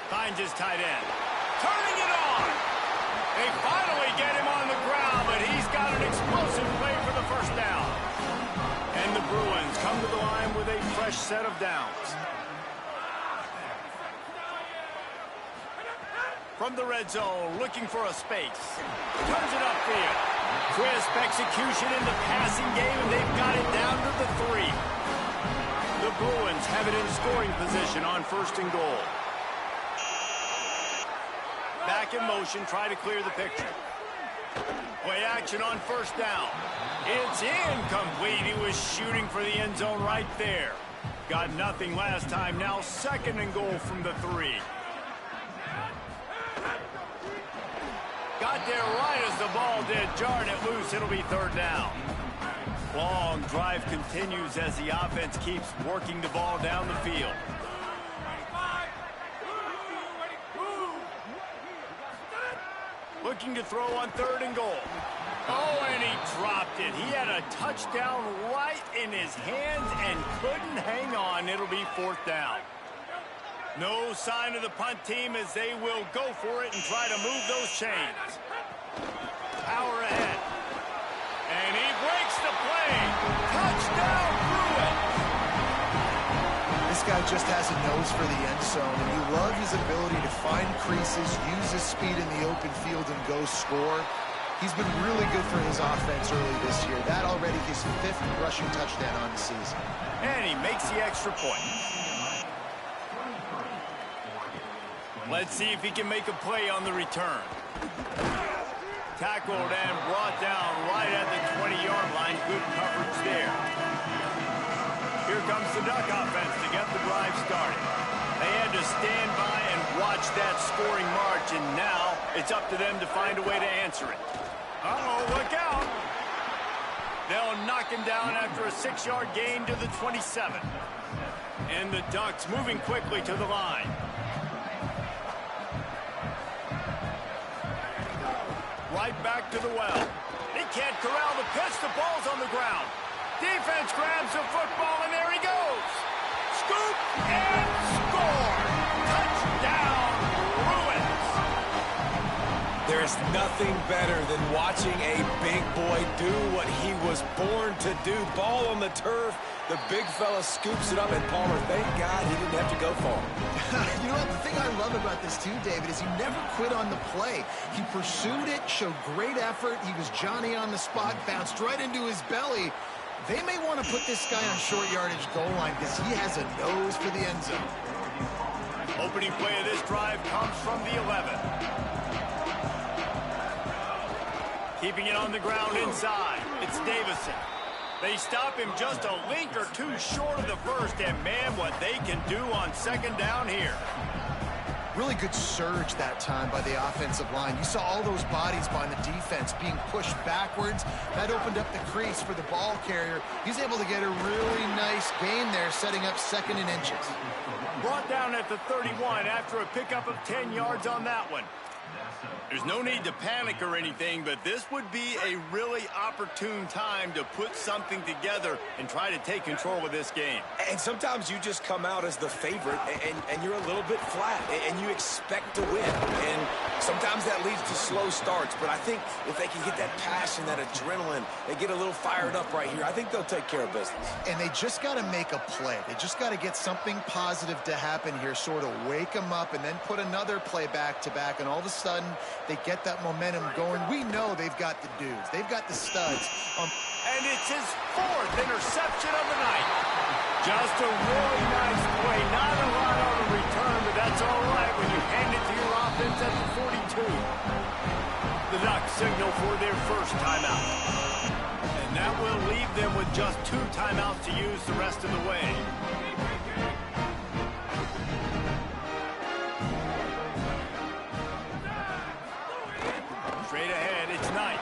Speaker 3: Finds his tight end. Turning it on. They finally get him on the ground, but he's got an explosive play for the 1st down. And the Bruins come to the line with a fresh set of downs. From the red zone, looking for a space. Turns it upfield. Crisp execution in the passing game, and they've got it down to the 3. The Bruins have it in scoring position on 1st and goal. Back in motion, try to clear the picture. Play action on 1st down. It's incomplete. He was shooting for the end zone right there. Got nothing last time. Now 2nd and goal from the 3. Got there right as the ball did. Jarred it loose. It'll be 3rd down. Long drive continues as the offense keeps working the ball down the field. Looking to throw on 3rd and goal. Oh, and he dropped it. He had a touchdown right in his hands and couldn't hang on. It'll be 4th down. No sign of the punt team as they will go for it and try to move those chains. Power ahead. And he breaks the play. Touchdown, Bruins.
Speaker 4: This guy just has a nose for the end zone, and you love his ability to find creases, use his speed in the open field, and go score. He's been really good for his offense early this year. That already his 5th rushing touchdown on the season.
Speaker 3: And he makes the extra point. Let's see if he can make a play on the return. Tackled and brought down right at the 20-yard line. Good coverage there. Here comes the Duck offense to get the drive started. They had to stand by and watch that scoring march, and now it's up to them to find a way to answer it. Uh-oh, look out. They'll knock him down after a 6-yard gain to the 27. And the Ducks moving quickly to the line. Right back to the well. He can't corral the pitch. The ball's on the ground. Defense grabs the football, and there he goes. Scoop and score. Touchdown, Bruins.
Speaker 5: There's nothing better than watching a big boy do what he was born to do. Ball on the turf. The big fella scoops it up, and Palmer, thank God he didn't have to go far.
Speaker 4: You know what? The thing I love about this too, David, is he never quit on the play. He pursued it, showed great effort. He was Johnny on the spot, bounced right into his belly. They may want to put this guy on short yardage goal line because he has a nose for the end zone.
Speaker 3: Opening play of this drive comes from the 11. Keeping it on the ground inside. It's Davison. They stop him just a link or two short of the first, and man, what they can do on second down here.
Speaker 4: Really good surge that time by the offensive line. You saw all those bodies by the defense being pushed backwards. That opened up the crease for the ball carrier. He's able to get a really nice gain there, setting up second and inches.
Speaker 3: Brought down at the 31 after a pickup of 10 yards on that one. There's no need to panic or anything, but this would be a really opportune time to put something together and try to take control of this game.
Speaker 5: And sometimes you just come out as the favorite, and you're a little bit flat, and you expect to win. And sometimes that leads to slow starts, but I think if they can get that passion, that adrenaline, they get a little fired up right here, I think they'll take care of business.
Speaker 4: And they just got to make a play. They just got to get something positive to happen here, sort of wake them up, and then put another play back-to-back, and all of a sudden, they get that momentum going. We know they've got the dudes. They've got the studs.
Speaker 3: And it's his 4th interception of the night. Just a really nice play. Not a lot on the return, but that's all right when you hand it to your offense at the 42. The Ducks signal for their first timeout. And that will leave them with just 2 timeouts to use the rest of the way. Straight ahead, it's Knight.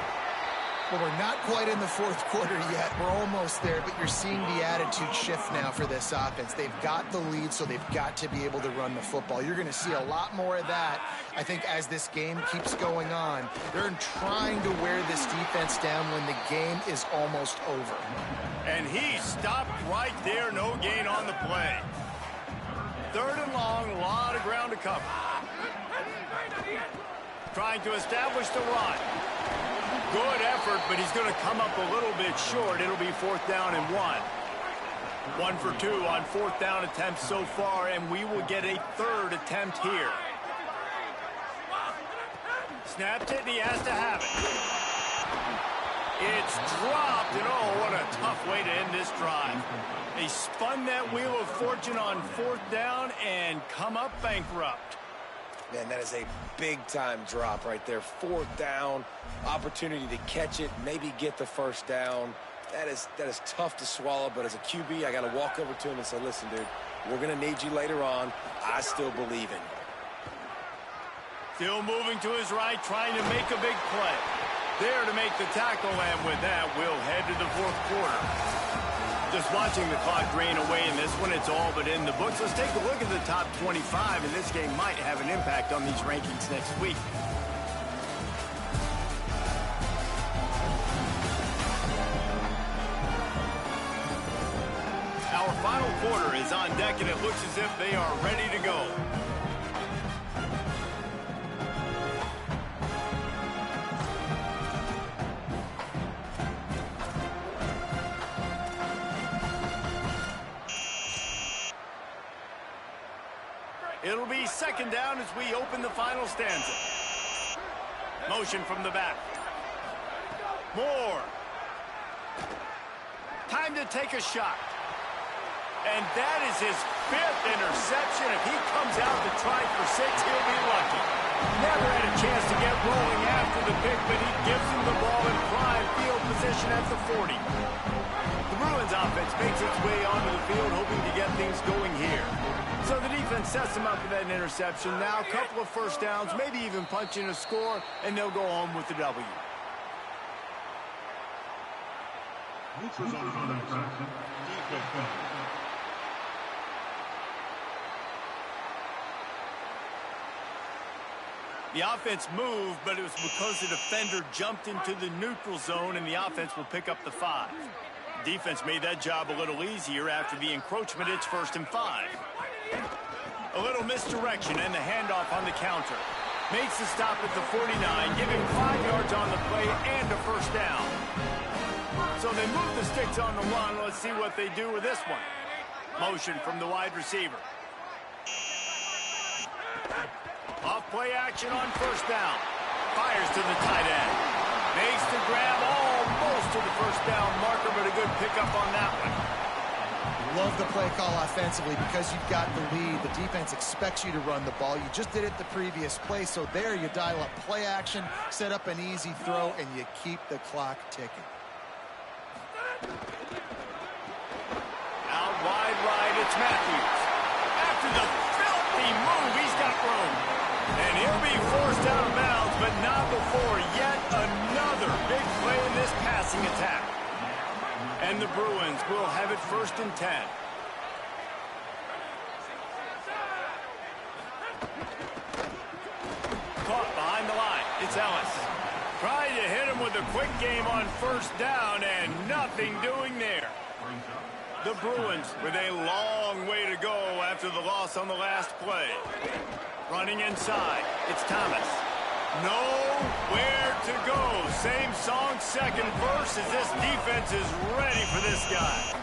Speaker 4: Well, we're not quite in the 4th quarter yet. We're almost there, but you're seeing the attitude shift now for this offense. They've got the lead, so they've got to be able to run the football. You're going to see a lot more of that, I think, as this game keeps going on. They're trying to wear this defense down when the game is almost over.
Speaker 3: And he stopped right there. No gain on the play. 3rd and long, a lot of ground to cover. Trying to establish the run. Good effort, but he's going to come up a little bit short. It'll be 4th down and 1. 1 for 2 on 4th down attempts so far, and we will get a 3rd attempt here. Snapped it, and he has to have it. It's dropped, and oh, what a tough way to end this drive. They spun that wheel of fortune on 4th down and come up bankrupt.
Speaker 5: Man, that is a big-time drop right there. 4th down, opportunity to catch it, maybe get the 1st down. That is tough to swallow, but as a QB, I got to walk over to him and say, listen, dude, we're going to need you later on. I still believe in you.
Speaker 3: Still moving to his right, trying to make a big play. There to make the tackle, and with that, we'll head to the 4th quarter. Just watching the clock drain away in this one, it's all but in the books. Let's take a look at the top 25, and this game might have an impact on these rankings next week. Our final quarter is on deck, and it looks as if they are ready to go. It'll be 2nd down as we open the final stanza. Motion from the back. Moore. Time to take a shot. And that is his 5th interception. If he comes out to try for 6, he'll be lucky. Never had a chance to get rolling after the pick, but he gives him the ball in prime field position at the 40. The Bruins offense offense makes its way onto the field, hoping to get things going here. So the defense sets them up for that interception. Now a couple of first downs, maybe even punching a score, and they'll go home with the W. The offense moved, but it was because the defender jumped into the neutral zone, and the offense will pick up the 5. Defense made that job a little easier after the encroachment. It's 1st and 5. A little misdirection and the handoff on the counter. Makes the stop at the 49, giving 5 yards on the play and a first down. So they move the sticks on the run. Let's see what they do with this one. Motion from the wide receiver. Off play action on first down. Fires to the tight end. Makes the grab almost to the first down marker, but a good pickup on that one.
Speaker 4: Love the play call offensively because you've got the lead. The defense expects you to run the ball. You just did it the previous play, so there you dial up play action, set up an easy throw, and you keep the clock ticking.
Speaker 3: Out wide right, it's Matthews. After the filthy move, he's got room. And he'll be forced out of bounds, but not before yet another big play in this passing attack. And the Bruins will have it 1st and 10. Caught behind the line. It's Ellis. Trying to hit him with a quick game on first down, and nothing doing there. The Bruins with a long way to go after the loss on the last play. Running inside, it's Thomas. Nowhere to go. Same song, second verse, as this defense is ready for this guy.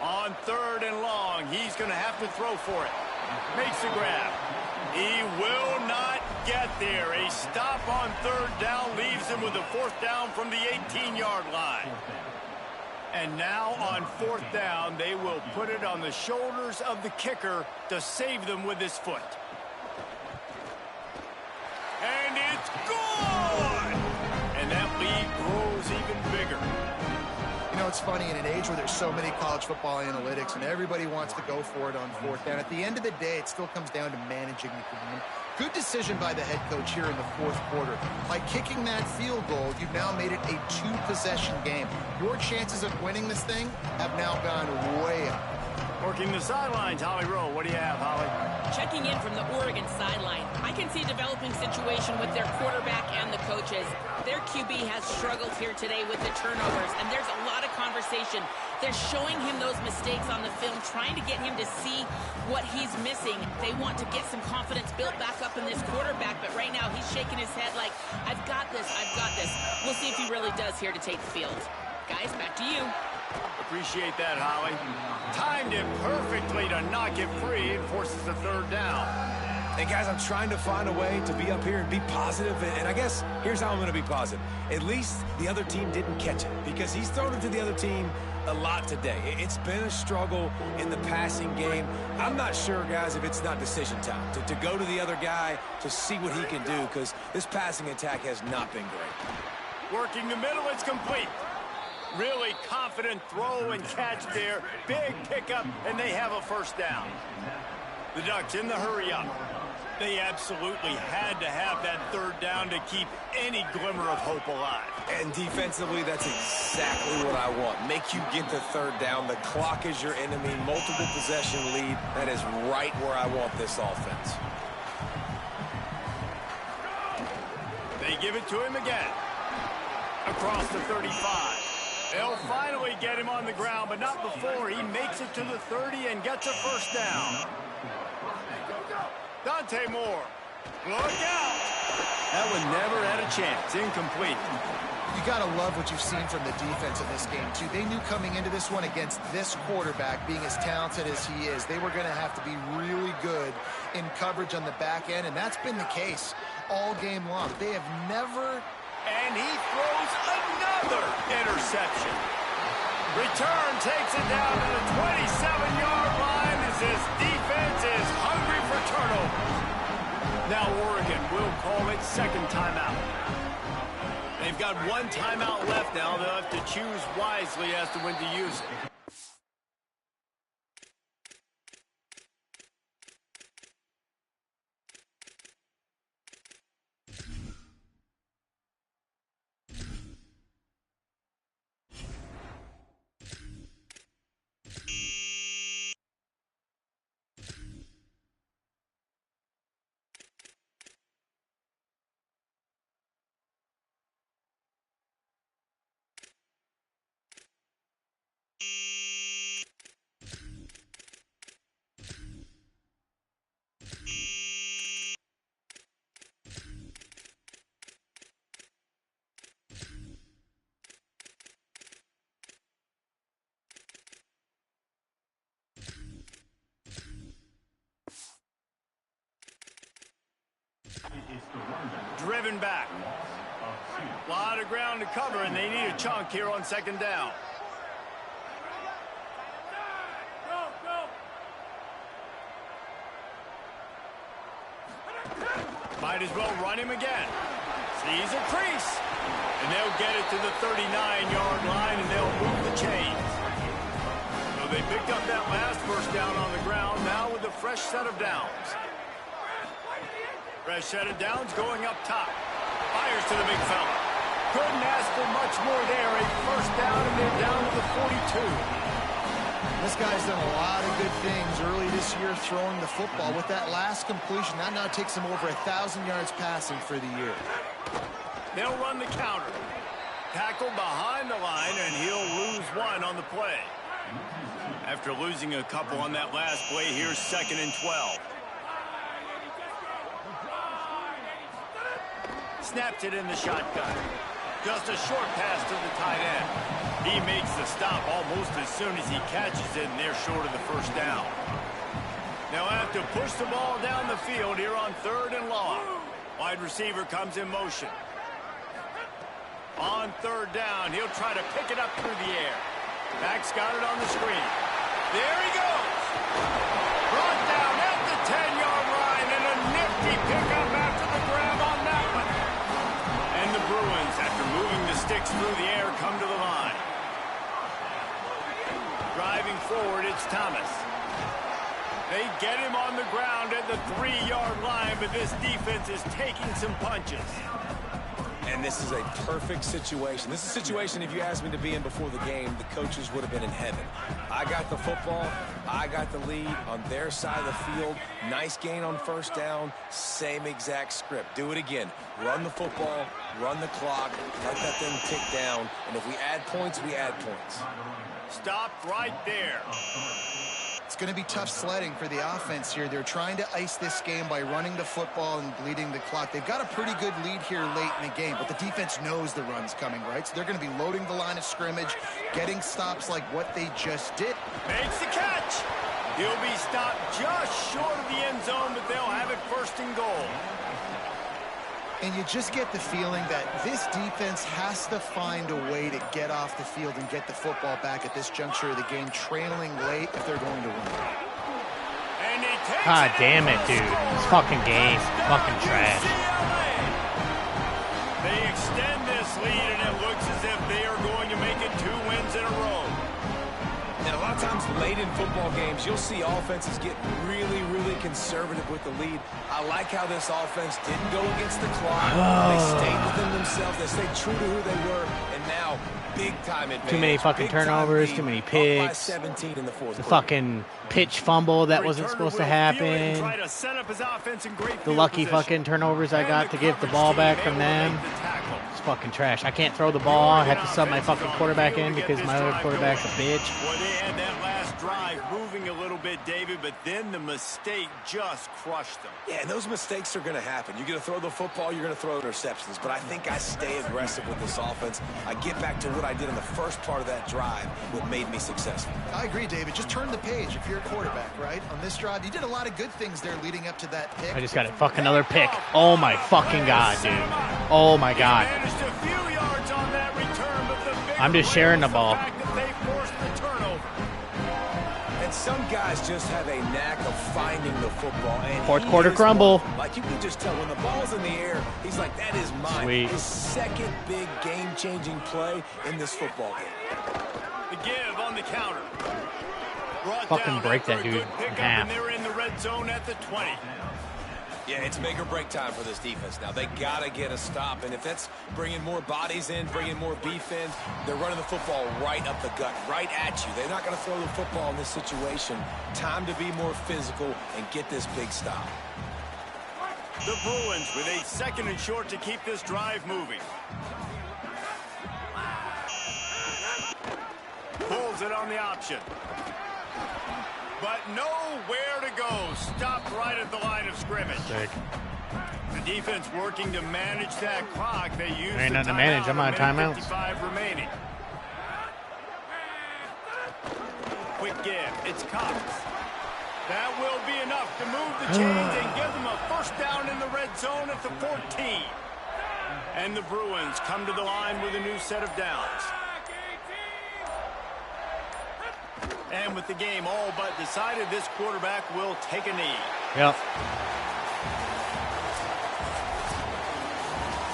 Speaker 3: On 3rd and long, he's going to have to throw for it. Makes the grab. He will not get there. A stop on 3rd down leaves him with a 4th down from the 18-yard line. And now on 4th down, they will put it on the shoulders of the kicker to save them with his foot. And it's gone! And that lead grows even bigger.
Speaker 4: You know, it's funny, in an age where there's so many college football analytics and everybody wants to go for it on 4th down, at the end of the day, it still comes down to managing the game. Good decision by the head coach here in the 4th quarter. By kicking that field goal, you've now made it a 2-possession game. Your chances of winning this thing have now gone way up.
Speaker 3: Working the sidelines, Holly Rowe. What do you have, Holly?
Speaker 6: Checking in from the Oregon sideline. I can see a developing situation with their quarterback and the coaches. Their QB has struggled here today with the turnovers, and there's a lot of conversation. They're showing him those mistakes on the film, trying to get him to see what he's missing. They want to get some confidence built back up in this quarterback, but right now he's shaking his head like, I've got this, I've got this. We'll see if he really does here to take the field. Guys, back to you.
Speaker 3: Appreciate that, Holly. Timed it perfectly to knock it free and forces the 3rd down.
Speaker 5: Hey, guys, I'm trying to find a way to be up here and be positive, and I guess here's how I'm going to be positive. At least the other team didn't catch it, because he's thrown it to the other team a lot today. It's been a struggle in the passing game. I'm not sure, guys, if it's not decision time to go to the other guy to see what he can do, because this passing attack has not been great.
Speaker 3: Working the middle, it's complete. Really confident throw and catch there. Big pickup, and they have a first down. The Ducks in the hurry-up. They absolutely had to have that 3rd down to keep any glimmer of hope alive.
Speaker 5: And defensively, that's exactly what I want. Make you get the 3rd down. The clock is your enemy. Multiple possession lead. That is right where I want this offense.
Speaker 3: They give it to him again. Across the 35. They'll finally get him on the ground, but not before he makes it to the 30 and gets a first down. Dante Moore. Look out! That one never had a chance. Incomplete.
Speaker 4: You got to love what you've seen from the defense in this game, too. They knew coming into this one against this quarterback, being as talented as he is, they were going to have to be really good in coverage on the back end, and that's been the case all game long. They have never...
Speaker 3: And he throws another interception. Return takes it down to the 27-yard line as this defense is hungry for turnovers. Now Oregon will call it 2nd timeout. They've got one timeout left now. They'll have to choose wisely as to when to use it. Driven back. A lot of ground to cover, and they need a chunk here on second down. Might as well run him again. Sees a crease. And they'll get it to the 39-yard line, and they'll move the chains. So they picked up that last first down on the ground, now with a fresh set of downs. Fresh set of downs going up top. Fires to the big fella. Couldn't ask for much more there. A first down, and they're down to the 42.
Speaker 4: This guy's done a lot of good things early this year throwing the football. With that last completion, that now takes him over 1,000 yards passing for the year.
Speaker 3: They'll run the counter. Tackle behind the line, and he'll lose one on the play. After losing a couple on that last play, here's 2nd and 12. Snaps it in the shotgun. Just a short pass to the tight end. He makes the stop almost as soon as he catches it, and they're short of the first down. They'll have to push the ball down the field here on 3rd and long. Wide receiver comes in motion. On 3rd down, he'll try to pick it up through the air. Back's got it on the screen. There he goes. Brought down at the 10-yard line, and a nifty pickup after the grab on that one. And the Bruins, after moving the sticks through the air, come to the line. Driving forward, it's Thomas. They get him on the ground at the 3-yard line, but this defense is taking some punches.
Speaker 5: And this is a perfect situation. This is a situation, if you asked me to be in before the game, the coaches would have been in heaven. I got the football. I got the lead on their side of the field. Nice gain on first down. Same exact script. Do it again. Run the football. Run the clock. Let that thing tick down. And if we add points, we add points.
Speaker 3: Stopped right there.
Speaker 4: It's going to be tough sledding for the offense here. They're trying to ice this game by running the football and bleeding the clock. They've got a pretty good lead here late in the game, but the defense knows the run's coming, right? So they're going to be loading the line of scrimmage, getting stops like what they just did.
Speaker 3: Makes the catch. He'll be stopped just short of the end zone, but they'll have it 1st and goal.
Speaker 4: And you just get the feeling that this defense has to find a way to get off the field and get the football back at this juncture of the game, trailing late if they're going to win.
Speaker 2: God damn it, dude. This fucking game. Fucking trash.
Speaker 3: They extend this lead, and it looks as if they are going to make it 2 wins in a row.
Speaker 5: And a lot of times late in football games, you'll see offenses get really, really conservative with the lead. I like how this offense didn't go against the clock. They stayed within themselves. They stayed true to who they were. And now, big-time advantage.
Speaker 2: Too many fucking turnovers, too many picks.
Speaker 5: 17 in the fourth
Speaker 2: the
Speaker 5: quarter.
Speaker 2: Fucking pitch fumble that wasn't supposed to happen. The lucky fucking turnovers I got to get the ball back from them. It's fucking trash. I can't throw the ball. I have to sub my fucking quarterback in because my other quarterback's a bitch.
Speaker 3: Well, they had that last drive moving a little bit, David, but then the mistake just crushed them.
Speaker 5: Yeah, and those mistakes are going to happen. You're going to throw the football, you're going to throw interceptions. But I think I stay aggressive with this offense. I get back to what I did in the first part of that drive, what made me successful.
Speaker 4: I agree, David. Just turn the page if you're a quarterback, right? On this drive, you did a lot of good things there leading up to that pick.
Speaker 2: I just got it. Fuck another pick. Oh my fucking god, dude. Oh my god.
Speaker 3: I'm
Speaker 2: just sharing the ball.
Speaker 5: And some guys just have a knack of finding the football. And
Speaker 2: Fourth quarter crumble.
Speaker 5: Like you can just tell when the ball's in the air, he's like, that is mine.
Speaker 2: Sweet.
Speaker 5: His second big game-changing play in this football game.
Speaker 3: The give on the counter. Brought
Speaker 2: Fucking
Speaker 3: down
Speaker 2: break that
Speaker 3: after a
Speaker 2: dude
Speaker 3: good
Speaker 2: in
Speaker 3: pickup,
Speaker 2: half.
Speaker 3: and they're in the red zone at the 20.
Speaker 5: Yeah, it's make or break time for this defense now. They got to get a stop, and if that's bringing more bodies in, bringing more beef in, they're running the football right up the gut, right at you. They're not going to throw the football in this situation. Time to be more physical and get this big stop.
Speaker 3: The Bruins with a 2nd and short to keep this drive moving. Pulls it on the option. But nowhere to go. Stopped right at the line of scrimmage.
Speaker 2: Sick.
Speaker 3: The defense working to manage that clock. They use
Speaker 2: Ain't
Speaker 3: the
Speaker 2: nothing to manage. I'm on timeouts.
Speaker 3: 55 remaining. Quick give. It's Cox. That will be enough to move the chains and give them a first down in the red zone at the 14. And the Bruins come to the line with a new set of downs. And with the game all but decided, this quarterback will take a knee.
Speaker 2: Yep.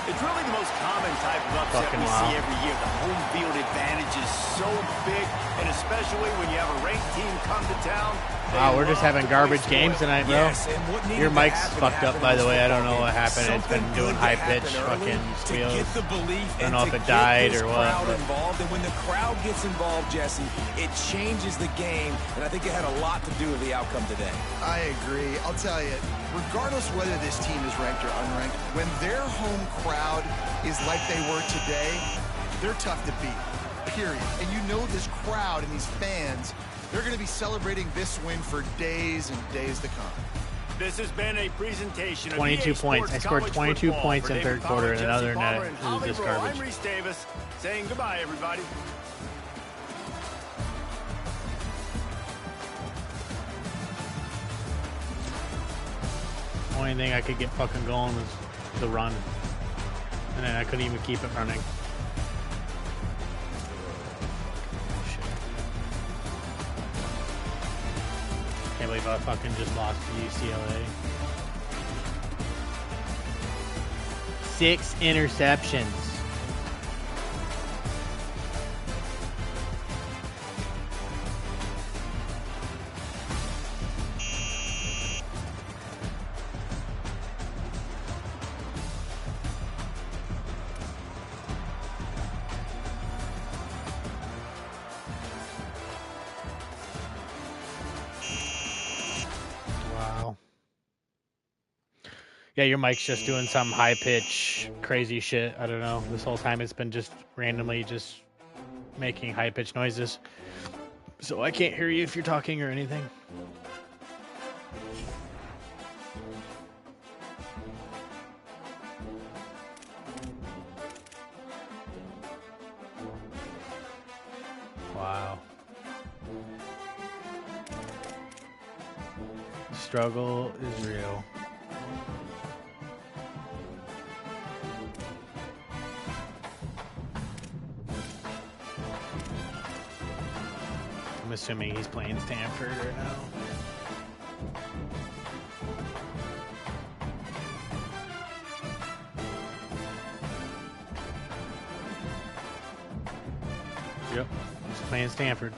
Speaker 3: It's really the most common type of upset
Speaker 2: Fucking
Speaker 3: we
Speaker 2: wow.
Speaker 3: see every year. The home field advantage is so big, and especially when you have a ranked team come to town.
Speaker 2: Wow, we're just having garbage games tonight, bro.
Speaker 5: Yes, and what needed
Speaker 2: Your
Speaker 5: to
Speaker 2: mic's
Speaker 5: happen
Speaker 2: fucked up,
Speaker 5: happened
Speaker 2: by
Speaker 5: in
Speaker 2: the
Speaker 5: this
Speaker 2: way. I don't
Speaker 5: football
Speaker 2: know what
Speaker 5: game.
Speaker 2: happened. It's been
Speaker 5: Something
Speaker 2: doing
Speaker 5: good
Speaker 2: high
Speaker 5: to
Speaker 2: pitch
Speaker 5: happen early
Speaker 2: fucking
Speaker 5: to
Speaker 2: squeals.
Speaker 5: get the belief
Speaker 2: I don't
Speaker 5: and
Speaker 2: know
Speaker 5: to
Speaker 2: if it
Speaker 5: get
Speaker 2: died
Speaker 5: this
Speaker 2: or what,
Speaker 5: crowd
Speaker 2: but-
Speaker 5: involved. And when the crowd gets involved, Jesse, it changes the game, and I think it had a lot to do with the outcome today.
Speaker 4: I agree. I'll tell you, regardless whether this team is ranked or unranked, when their home crowd is like they were today, they're tough to beat, period. And you know this crowd and these fans, they're going to be celebrating this win for days and days to come.
Speaker 3: This has been a presentation of
Speaker 2: 22
Speaker 3: EA
Speaker 2: points.
Speaker 3: Sports
Speaker 2: I scored
Speaker 3: College
Speaker 2: 22
Speaker 3: Football.
Speaker 2: points
Speaker 3: For
Speaker 2: in
Speaker 3: David
Speaker 2: third quarter,
Speaker 3: Power,
Speaker 2: and
Speaker 3: Jesse
Speaker 2: other than
Speaker 3: Palmer,
Speaker 2: that,
Speaker 3: and
Speaker 2: it was
Speaker 3: Holly
Speaker 2: just
Speaker 3: Rowe,
Speaker 2: garbage.
Speaker 3: I'm Reese Davis saying goodbye, everybody.
Speaker 2: Only thing I could get fucking going was the run. And then I couldn't even keep it running. Shit. Can't believe I fucking just lost to UCLA. 6 interceptions. Wow. Yeah, your mic's just doing some high pitch, crazy shit. I don't know. This whole time it's been just randomly just making high pitched noises. So I can't hear you if you're talking or anything. Wow. The struggle is real. I'm assuming he's playing Stanford right now. Yep, he's playing Stanford.